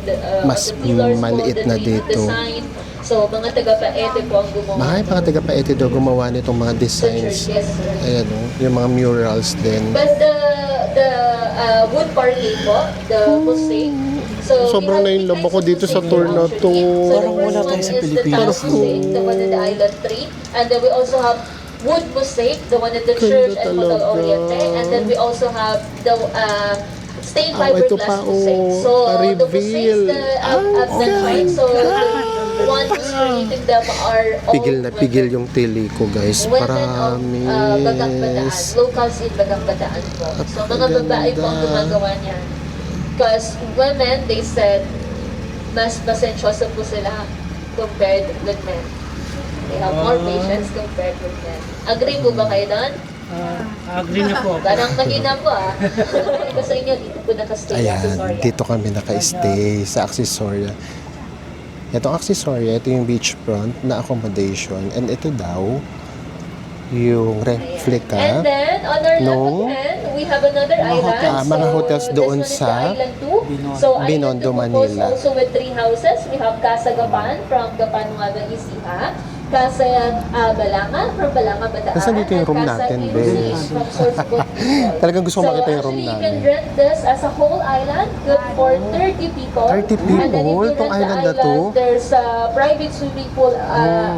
Mas the pillars maliit po, na the dito. design. So, mga taga-Paete po ang gumawa. Mga mga taga-Paete daw gumawa nitong mga Sa designs. church, yes, sir. Ayan o, yung mga murals din. But the wood parley po, the mosaic. So Sobrang we have nainlove ako three dito types sa of tour mosaic na actually. to. So Parang the wala first tayo one sa is the Pilipinas. Taos mosaic, the one in the island tree. And then we also have wood mosaic, the one in the Ganda church and Hotel talaga. Oriente. And then we also have the stained Ah, ito fiberglass pa, mosaic. oh, So the pa-reveal. mosaics at that time, so the one who's creating them are all Pigil na pigil yung tili ko guys. women of Bagang Bataan, Promise. locals in Bagang Bataan po. So mga babae po ang gumagawa niyan. Because women, they said, mas pasensyoso po sila compared with men. They have more patience compared with men. Agree po ba kayo doon? Agree na po. Parang mahina po Ito sa inyo, dito po nakastay. Ayan, dito kami naka-stay sa Accessoria. Itong Accessoria, ito yung beachfront na accommodation. And ito daw, yung replica. And then, on our nung left hand, we have another island. mga hotels doon this one is sa the Island 2. So, Binondo, Island 2 Manila. also with 3 houses. We have Casa Gapan from Gapan, Nueva Ecija. Casa Balanga, from Balanga, Bataan. Nasaan dito yung room and Casa natin, Inusi Bes? from Sorsogon, Bicol. Talagang gusto ko makita yung room actually, you namin. can rent this as a whole island, good for 30 people. 30 people? And then if you Itong rent the island na to? there's a private swimming pool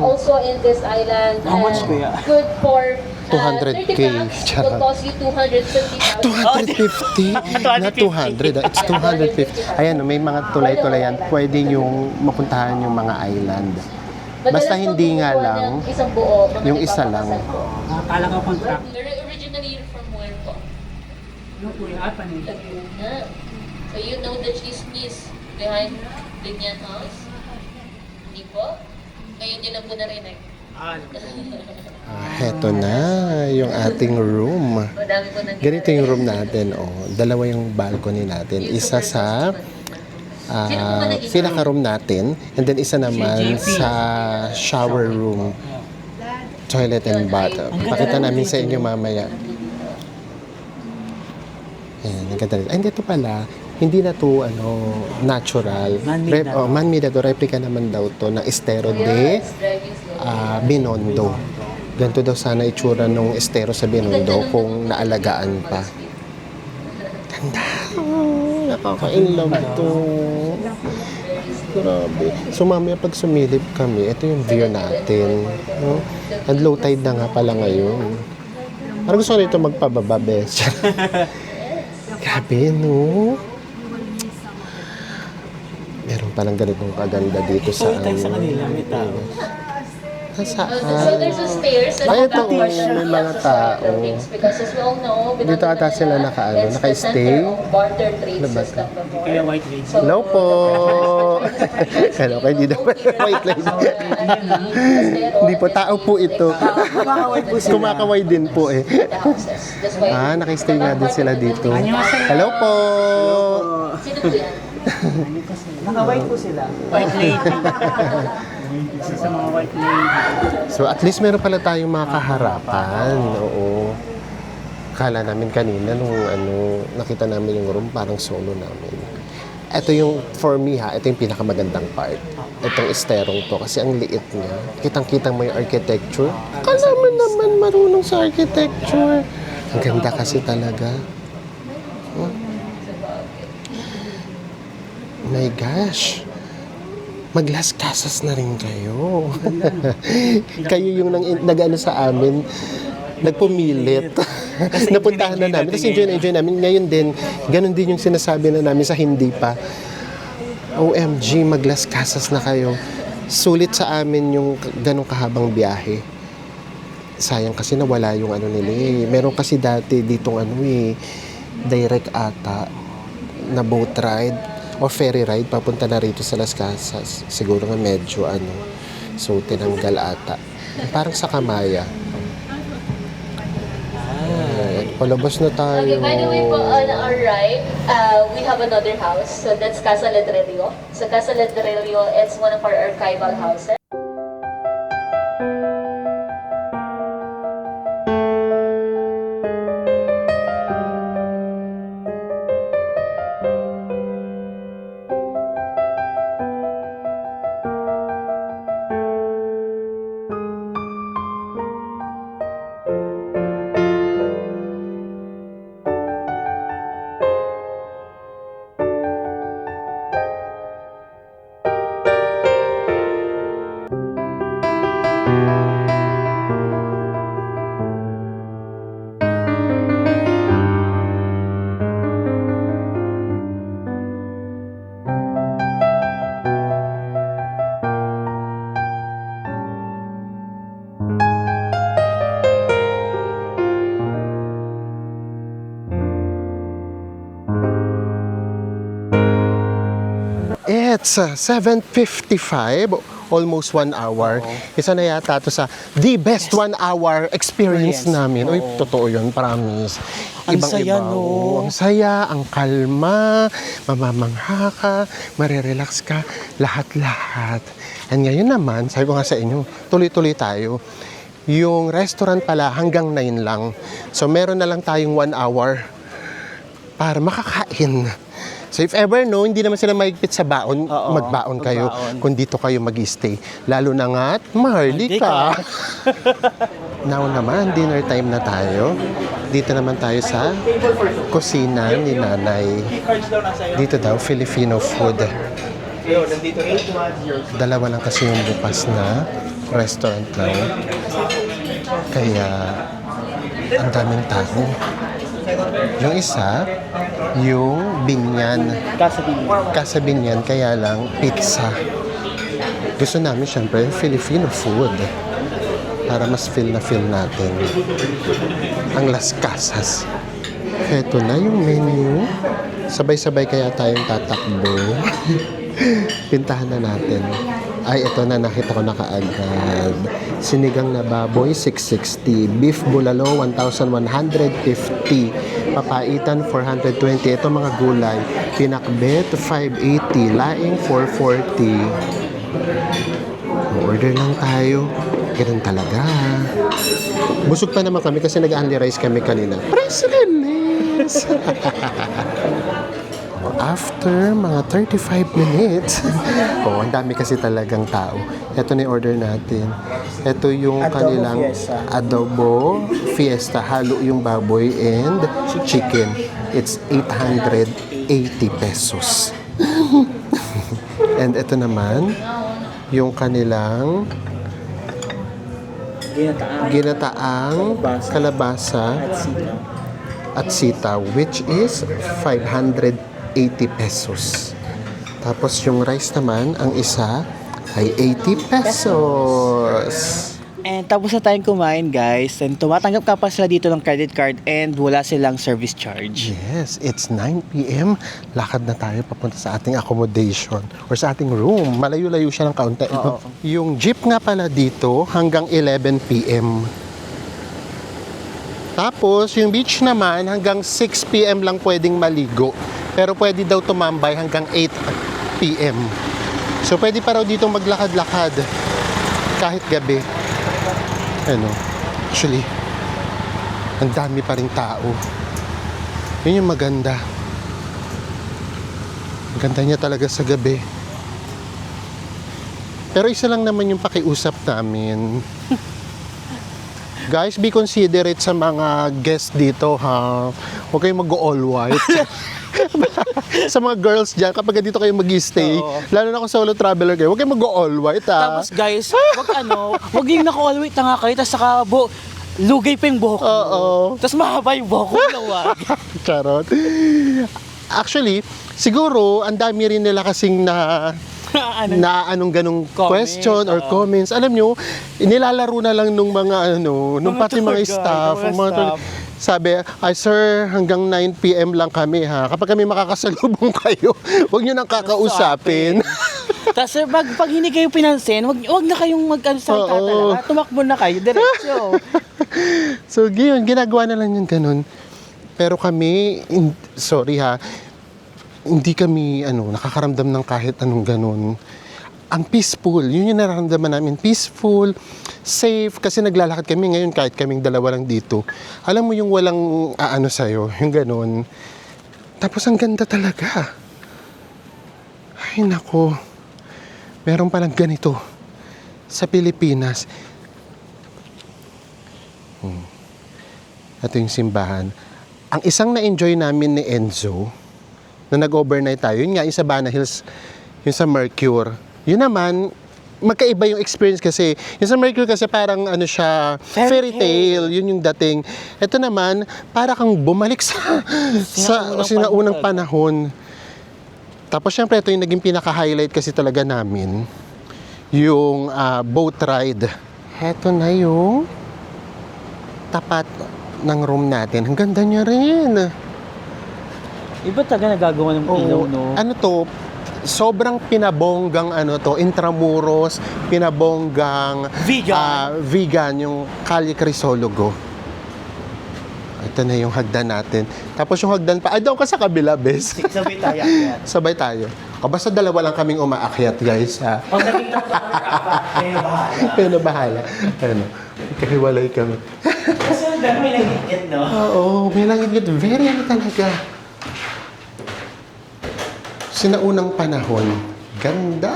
also in this island. How much, and kuya? Good for 200K. 30 bucks will Charot. cost you 250,000. 250? Not 200. It's 250. Ayan, may mga tulay-tulayan. Pwede yung mapuntahan yung mga island. Basta Madalas hindi nga kumukuha lang ng isang buo, mga yung isa lang. nagpapakasal po. Akala ko contract. Originally you're from where po? Yung kuya, apa niya? Laguna. So you know the chismis behind Binyan House? Hindi po? Ngayon yun lang po narinig. Heto na, yung ating room. Madami po nang Ganito yung room natin. Oh. Dalawa yung balcony natin. Isa sa pinaka-room natin. And then isa naman sa shower room. Toilet and bath. Pakita namin sa inyo mamaya. Ayan, ang ganda nito. Ay, dito pala, hindi na to natural. Man-made na. Man-made na to. Replica naman daw to ng Estero de Binondo. Ganito daw sana itsura nung Estero sa Binondo kung naalagaan pa. Ganda. Nakaka-inlove to. Grabe. So mamaya pag sumilip kami, ito yung view natin. No? And low tide na nga pala ngayon. Parang gusto ko nito magpababa, bes. Grabe, no? Meron palang ganitong kaganda dito sa Tayo sa kanila, may tao. So Nasaan? there's a stairs Ay, at the ito, back portion may of mga the tao. buildings because as we all know, Dito ata sila it's the naka-stay. center of barter trade Ano ba system before. Kaya white lady. So, Hello po! Kala ko hindi daw white lady. Hindi po, tao po ito. Kumakaway din po eh. Naka-stay nga din sila dito. Hello po! Sino po yan? Naka-white po sila. White lady. Isa sa mga white lady. So at least meron pala tayong mga kaharapan. Oo. Kala namin kanina nung nakita namin yung room, parang solo namin. Ito yung, for me ito yung pinakamagandang part. Itong esterong to kasi ang liit niya. Kitang-kitang mo yung architecture. Kala mo naman marunong sa architecture. Ang ganda kasi talaga. Oh. My gosh. Mag-Las Casas na rin kayo. Kayo yung nag-ano sa amin, nagpumilit. Napuntahan na namin. Tapos enjoy namin. Ngayon din, ganun din yung sinasabi na namin sa hindi pa. OMG, mag-Las Casas na kayo. Sulit sa amin yung ganong kahabang biyahe. Sayang kasi nawala yung nila eh. Meron kasi dati ditong direct ata na boat ride o ferry ride papunta na rito sa Las Casas. Siguro nga medyo so tinanggal ata. Parang sa Kamaya. Palabas na tayo. Okay, by the way po, on our right, we have another house. So that's Casa Ledrerio. So Casa Ledrerio, it's one of our archival houses. It's 7:55, almost 1 hour. Isa na yata to sa the best 1 hour experience namin. Uy, totoo yun, promise. Ang saya, no? Oo, ang saya, ang kalma, mamamangha ka, marirelax ka, lahat-lahat. And ngayon naman, sabi ko nga sa inyo, tuloy-tuloy tayo. Yung restaurant pala hanggang 9 lang. So meron na lang tayong 1 hour para makakain So if ever no, hindi naman sila mahigpit sa baon, Oo, magbaon kayo magbaon. kung dito kayo mag-stay. Lalo na nga't maharlika. Now naman, dinner time na tayo. Dito naman tayo sa kusina ni nanay. Cards daw nasa iyo. Dito daw, Filipino food. Ayun, nandito 810. Dalawa lang kasi yung bukas na restaurant lang. Kaya, ang daming tao. Yung isa, yung binyan. Casa binyan, kaya lang pizza. Gusto namin syempre Filipino food. Para mas feel natin ang Las Casas. Heto na yung menu. Sabay-sabay kaya tayong tatakbo. Pintahan na natin. Ay, ito na, nakita ko na kaagad. Sinigang na baboy, 660. Beef bulalo, 1,150. Papaitan, 420. Ito mga gulay. Pinakbet, 580. Laing, 440. Order lang tayo. Ganun talaga. Busog pa naman kami kasi nag-only rice kami kanina. President! After mga 35 minutes, ang dami kasi talagang tao. Ito na yung order natin. Ito yung Adobo kanilang fiesta. adobo fiesta. Halo yung baboy and chicken. It's 880 pesos. And ito naman, yung kanilang ginataang kalabasa at sitaw, which is 580 pesos. Tapos yung rice naman, ang isa ay 80 pesos. And tapos na tayong kumain, guys. And tumatanggap ka pa sila dito ng credit card and wala silang service charge. Yes, it's 9 p.m. Lakad na tayo papunta sa ating accommodation or sa ating room. Malayo-layo siya ng kaunti. Oo. Yung jeep nga pala dito hanggang 11 p.m. Tapos, yung beach naman hanggang 6 p.m. lang pwedeng maligo. Pero pwede daw tumambay hanggang 8 p.m. So, pwede pa raw dito maglakad-lakad kahit gabi. Ano, actually, ang dami pa rin tao. Yun yung maganda. Ang ganda niya talaga sa gabi. Pero isa lang naman yung pakiusap namin. Guys, be considerate sa mga guests dito, ha? Huwag kayong mag-all white. Sa mga girls dyan, kapag dito kayo mag-stay, Oo. lalo na kung solo traveler kayo, huwag kayong mag-all white, ha? Tapos guys, wag yung naka-all-weight na nga kayo, tapos saka lugay pa yung buhok mo. Oo. Tapos mahaba yung buhok mo, nawag. Charot. Actually, siguro, ang dami rin nila kasing na anong ganong Comment, question or oo. comments. Alam nyo, nilalaro na lang nung mga nung Mga pati mga tour guide, staff. mga mga tour- staff. Sabi, ay sir, hanggang 9 p.m. lang kami ha. Kapag kami makakasalubong kayo, huwag nyo nang kakausapin. Tapos sir, pag hindi kayo pinansin, wag na kayong mag-salta Oo. talaga. Tumakbo na kayo, diretso. So, yun, ginagawa na lang yung ganun. Pero kami, sorry ha, hindi kami nakakaramdam ng kahit anong ganun. Ang peaceful, yun yung nararamdaman namin. Peaceful, safe, kasi naglalakad kami ngayon kahit kaming dalawa lang dito. Alam mo yung walang sa'yo, yung ganun. Tapos ang ganda talaga. Ay nako, meron palang ganito sa Pilipinas. Ito yung simbahan. Ang isang na-enjoy namin ni Enzo, na nag-overnight tayo, yun nga, yung sa Bana Hills, yung sa Mercure. Yun naman, magkaiba yung experience kasi. Yung sa Mercure kasi parang siya, fairy tale, yun yung dating. Ito naman, para kang bumalik sa sinaunang panahon. Tapos syempre, ito yung naging pinaka-highlight kasi talaga namin, yung boat ride. Ito na yung tapat ng room natin. Ang ganda niya rin. Iba talaga nagagawa ng ilaw, no? Ano to, sobrang pinabonggang Intramuros, pinabonggang vegan yung Calle Crisologo. Ito na yung hagdan natin. Tapos yung hagdan pa, doon ka sa kabila, bes. Sabay tayo. Sabay tayo. Basta dalawa lang kaming umaakyat, guys, ha. Pag naging kayo bahala. Pero bahala. Kahiwalay kami. Kasi ang dami may nagigit, no? Oo, may langit. Very talaga. Sinaunang panahon. Ganda!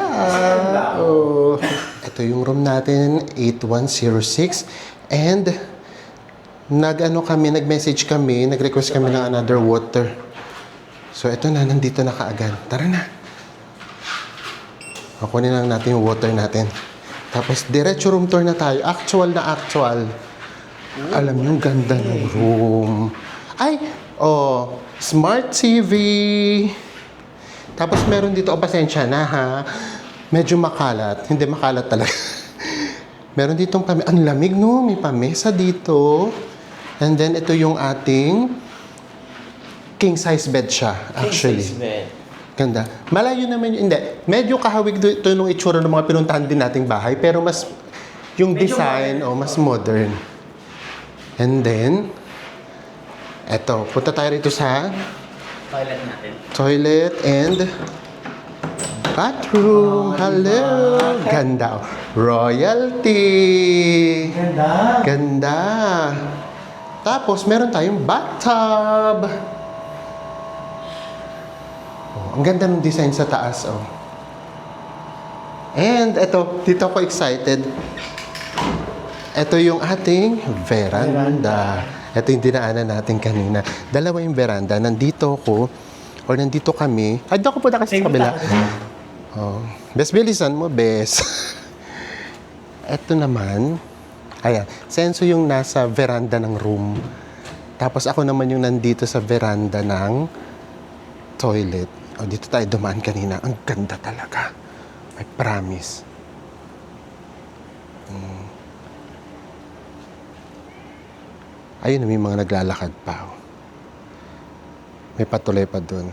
Oh. Ito yung room natin, 8106. And, nag-message kami, nag-request kami ng another water. So, ito na, nandito na kaagad. Tara na. Kunin lang natin yung water natin. Tapos, diretso room tour na tayo. Actual na actual. Alam niyo, yung ganda ng room. Ay! Oh, Smart TV. Tapos, meron dito, pasensya na ha. Medyo makalat. Hindi makalat talaga. Meron ditong ang lamig no, may pamesa dito. And then, ito yung ating king size bed siya, actually. King size bed. Ganda. Malayo naman yun. Hindi. Medyo kahawig ito nung itsura ng mga pinuntahan din nating bahay. Pero mas, yung design, mas modern. And then, eto, punta tayo rito sa Toilet natin. toilet and bathroom. Hello. Ganda. Royalty. Ganda. Ganda. Tapos, meron tayong bathtub. Oh, ang ganda ng design sa taas, oh. And, eto, dito ako excited. Ito yung ating veranda. Ito yung dinaanan natin kanina. Dalawa yung veranda. Nandito ako, or nandito kami. Ay, doon ako punta kasi sa kabila. Oh. Bes, bilisan mo, bes. Ito naman, ayan, senso yung nasa veranda ng room. Tapos ako naman yung nandito sa veranda ng toilet. O, dito tayo dumaan kanina. Ang ganda talaga. I promise. Ayun, may mga naglalakad pa. Oh. May patuloy pa dun.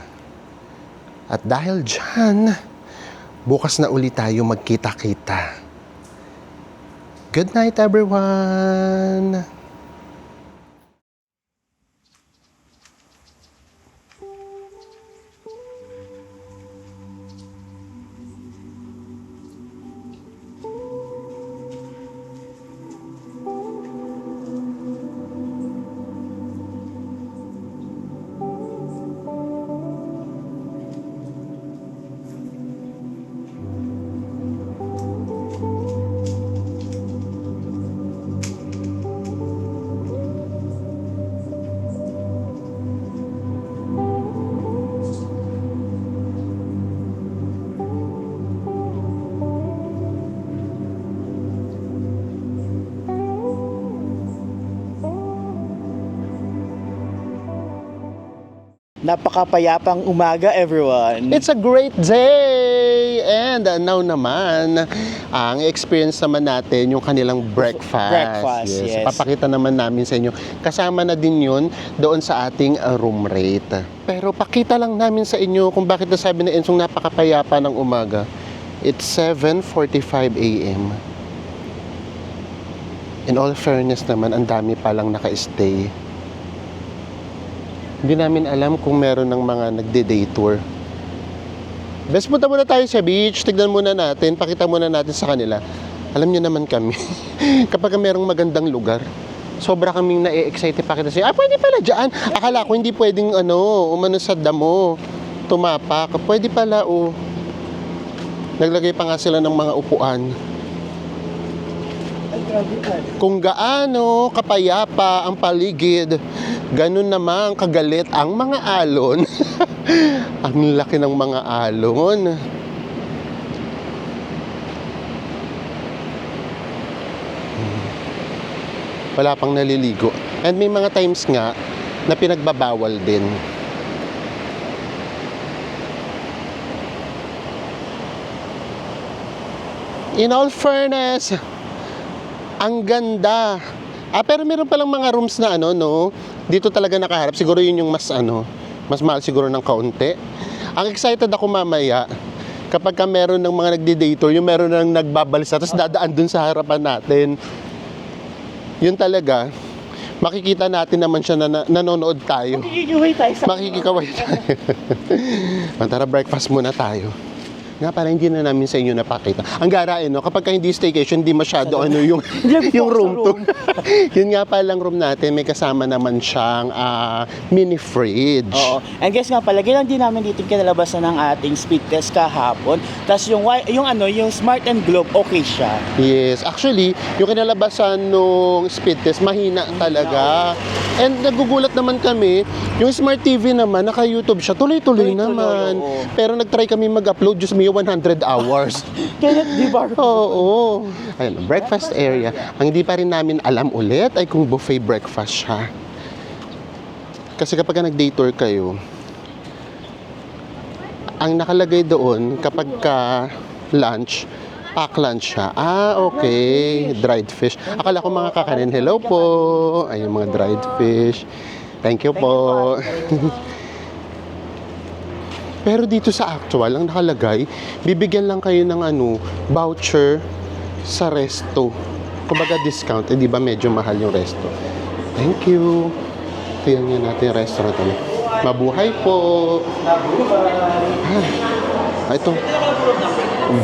At dahil dyan, bukas na ulit tayo magkita-kita. Good night, everyone! Napakapayapang umaga, everyone. It's a great day! And now naman, ang experience naman natin, yung kanilang breakfast. Breakfast, yes. Papakita naman namin sa inyo. Kasama na din yun doon sa ating room rate. Pero pakita lang namin sa inyo kung bakit nasabi na Ensong napakapayapa ng umaga. It's 7:45 a.m. In all fairness naman, ang dami palang naka-stay. Hindi namin alam kung meron ng mga nagde-day tour. Best, punta muna tayo sa beach. Tignan muna natin. Pakita muna natin sa kanila. Alam nyo naman kami. Kapag merong magandang lugar, sobra kaming na-excite pakita sa'yo. Pwede pala dyan. Akala ko hindi pwedeng umano sa damo. Tumapak. Pwede pala, Naglagay pa nga sila ng mga upuan. Kung gaano kapayapa ang paligid, ganun naman kagalit ang mga alon. Ang laki ng mga alon. Wala pang naliligo. And may mga times nga na pinagbabawal din. In all fairness, ang ganda. Pero meron palang mga rooms na dito talaga nakaharap. Siguro yun yung mas mahal siguro ng kaunti. Ang excited ako mamaya, kapag meron ng mga nagdi-day tour, yung meron nang nagbabalisa, tapos dadaan dun sa harapan natin. Yun talaga, makikita natin naman siya na nanonood tayo. Makikikaway tayo sa Makikikaway tayo. Tara, breakfast muna tayo. Nga pala, hindi na namin sa inyo napakita. Ang gara, no? Kapag ka hindi staycation, hindi masyado ano yung, yung room to. Yun nga palang room natin, may kasama naman siyang mini fridge. Oo. And guys nga pala, ganyan din namin dito kinalabasan ng ating speed test kahapon. Tapos yung Smart and Globe, okay siya. Yes, actually, yung kinalabasan nung speed test, mahina talaga. And nagugulat naman kami, yung Smart TV naman, naka-YouTube siya, tuloy-tuloy naman. oo. Pero nag-try kami mag-upload, just me 100 hours. Kaya di ba? Oo. Ayun, breakfast area. Ang hindi pa rin namin alam ulit ay kung buffet breakfast siya. Kasi kapag nag-day tour kayo, ang nakalagay doon kapag ka lunch, pack lunch siya. Okay. Dried fish. Akala ko mga kakanin. Hello po. Ayun, mga dried fish. Thank you po. Pero dito sa actual, ang nakalagay, bibigyan lang kayo ng voucher sa resto. Kumbaga discount. Di ba medyo mahal yung resto? Thank you. Tingnan nga natin yung restaurant. Mabuhay po. Ito.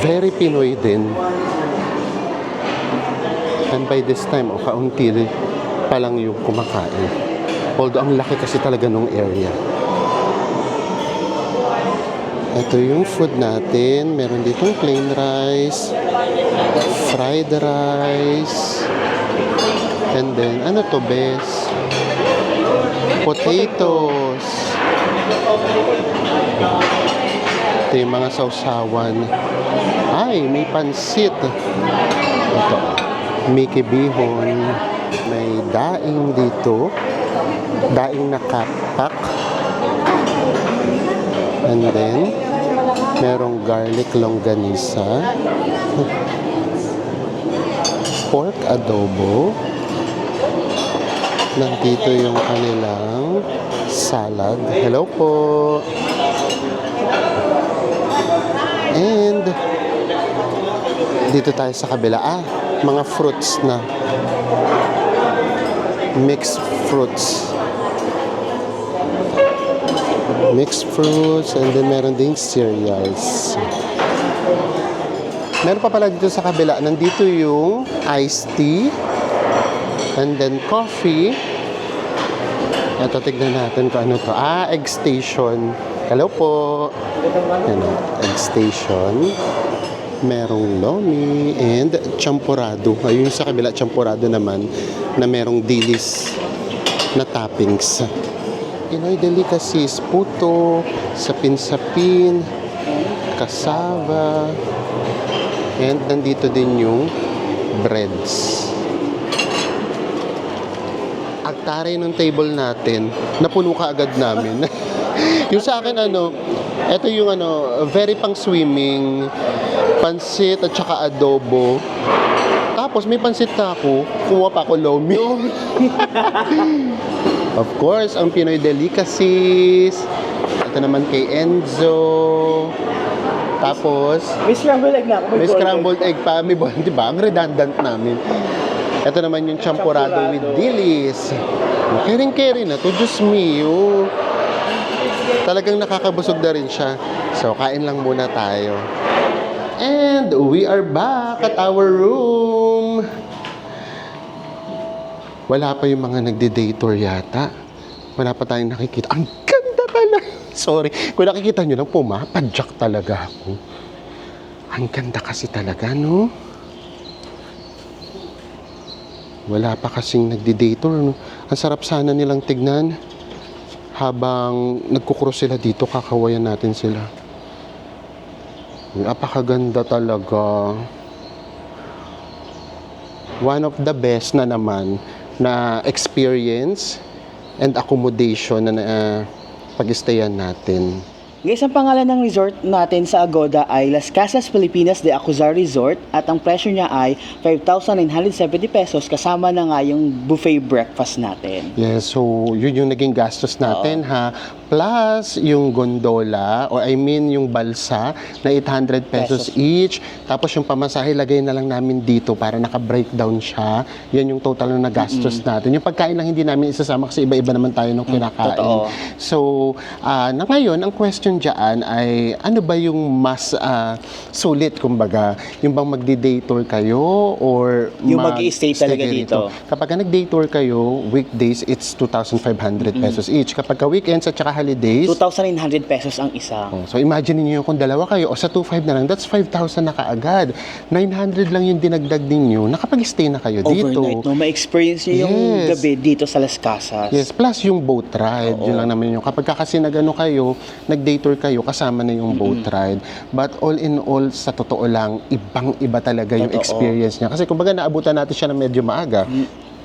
Very Pinoy din. And by this time, kaunti din pa lang yung kumakain. Although, ang laki kasi talaga nung area. Ito yung food natin. Meron ditong plain rice, fried rice, and then, ano to, bes? Potatoes. Ito yung mga sausawan. Ay, may pansit. Ito, Mickey Bihon. May daing dito. Daing na kapak. And then, merong garlic longganisa, pork adobo, nandito yung kanilang salad. Hello po! And, dito tayo sa kabila. Mga fruits na. Mixed fruits. Mixed fruits, and then meron ding cereals. Meron pa pala dito sa kabila. Nandito yung iced tea, and then coffee. Ito, tignan natin kung ano to. Egg station. Hello po. Yan, egg station. Merong lomi and champurado. Ayun sa kabila, champurado naman, na merong dilis na toppings. Pinoy delicacies, puto, sapin-sapin, cassava, and nandito din yung breads. Ang taray ng table natin, napuno ka agad namin. Yung sa akin, ito yung very pang swimming, pansit at saka adobo. Tapos may pansit na ako, kumuha pa ako lomi. Of course, ang Pinoy delicacies. Ito naman kay Enzo. Tapos, May scrambled egg na ako. may scrambled egg pa. May bon, di ba? Ang redundant namin. Ito naman yung champurado with dilis. Kering-kering na to. Diyos mio. Talagang nakakabusog na rin siya. So, kain lang muna tayo. And we are back at our room. Wala pa yung mga nagde-day tour yata. Wala pa tayong nakikita. Ang ganda pala. Sorry. Kung nakikita nyo lang, pumapadyak talaga ako. Ang ganda kasi talaga, no? Wala pa kasing nagde-day tour, no? Ang sarap sana nilang tignan. Habang nagkukross sila dito, kakawayan natin sila. Napakaganda talaga. One of the best na naman na experience and accommodation na pag-stayan natin. Guys, ang pangalan ng resort natin sa Agoda ay Las Casas Filipinas de Acuzar Resort at ang presyo niya ay 5,970 pesos kasama na nga yung buffet breakfast natin. Yes, so yun yung naging gastos natin ha. plus yung gondola, or I mean yung balsa na 800 pesos each. Tapos yung pamasahe, lagay na lang namin dito para naka-breakdown siya. Yan yung total na nagastos natin. Yung pagkain lang hindi namin isasama kasi iba-iba naman tayo nung kinakain. Totoo. So, na ngayon, ang question dyan ay, ano ba yung mas sulit, kumbaga? Yung bang magdi-day tour kayo or Yung mag-i-stay talaga dito. Kapag nag-day tour kayo, weekdays, it's 2,500 pesos each. Kapag weekends at saka holidays, 2,900 pesos ang isa. so imagine niyo kung dalawa kayo o sa 2,500 na lang, that's 5,000 na kaagad. 900 lang yung dinagdag ninyo, nakapag-stay na kayo dito. Overnight, no? Ma-experience niyo yung Yes. gabi dito sa Las Casas. Yes, plus yung boat ride. Yun lang naman yung kapag kasi nag-ano kayo, nag-day tour kayo, kasama na yung boat ride. But all in all, sa totoo lang, ibang-iba talaga yung Totoo. experience niya. Kasi kumbaga naabutan natin siya na medyo maaga.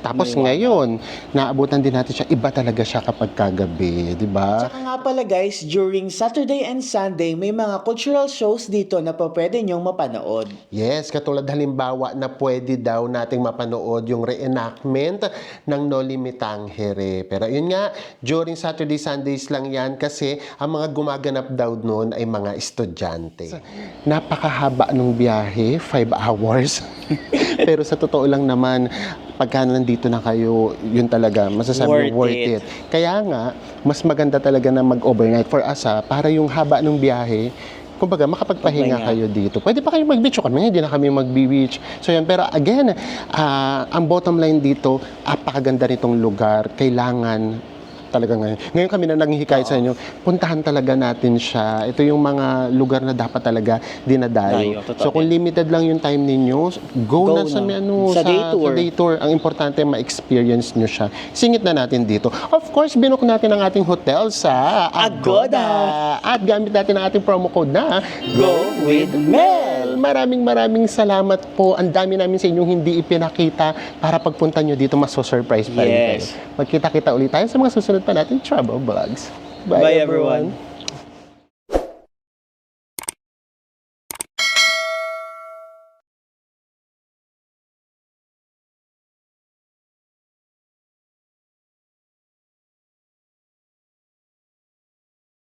Tapos ngayon, naabutan din natin siya, iba talaga siya kapag kagabi, di ba? Tsaka nga pala guys, during Saturday and Sunday, may mga cultural shows dito na pwede nyong mapanood. Yes, katulad halimbawa na pwede daw nating mapanood yung reenactment ng Noli Me Tangere. Pero yun nga, during Saturday, Sundays lang yan kasi ang mga gumaganap daw noon ay mga estudyante. Napakahaba nung biyahe, 5 hours. Pero sa totoo lang naman, pagka nandito na kayo, yun talaga, masasabi Worth worth it. Kaya nga, mas maganda talaga na mag-overnight for us para yung haba ng biyahe, kumbaga, makapagpahinga Pahinga. kayo dito. Pwede pa kayo mag-beach o kami, hindi na kami mag-beach. So yan, pero again, ang bottom line dito, apakaganda nitong lugar, kailangan talaga ngayon. Ngayon kami na nanghihikayat sa inyo, puntahan talaga natin siya. Ito yung mga lugar na dapat talaga dinadayo. Dayo, totoo So kung limited lang yung time ninyo, go na sa, na. ano, Sa day tour. Sa day tour. Ang importante, ma-experience nyo siya. Singit na natin dito. Of course, binook natin ang ating hotel sa Agoda. At gamit natin ang ating promo code na Go with Mel. Maraming salamat po. Ang dami namin sa inyong hindi ipinakita para pagpunta nyo dito, maso-surprise pa rin kayo. Yes. Magkita-kita ulit tayo sa mga susunod pa natin travel vlogs. Bye, everyone.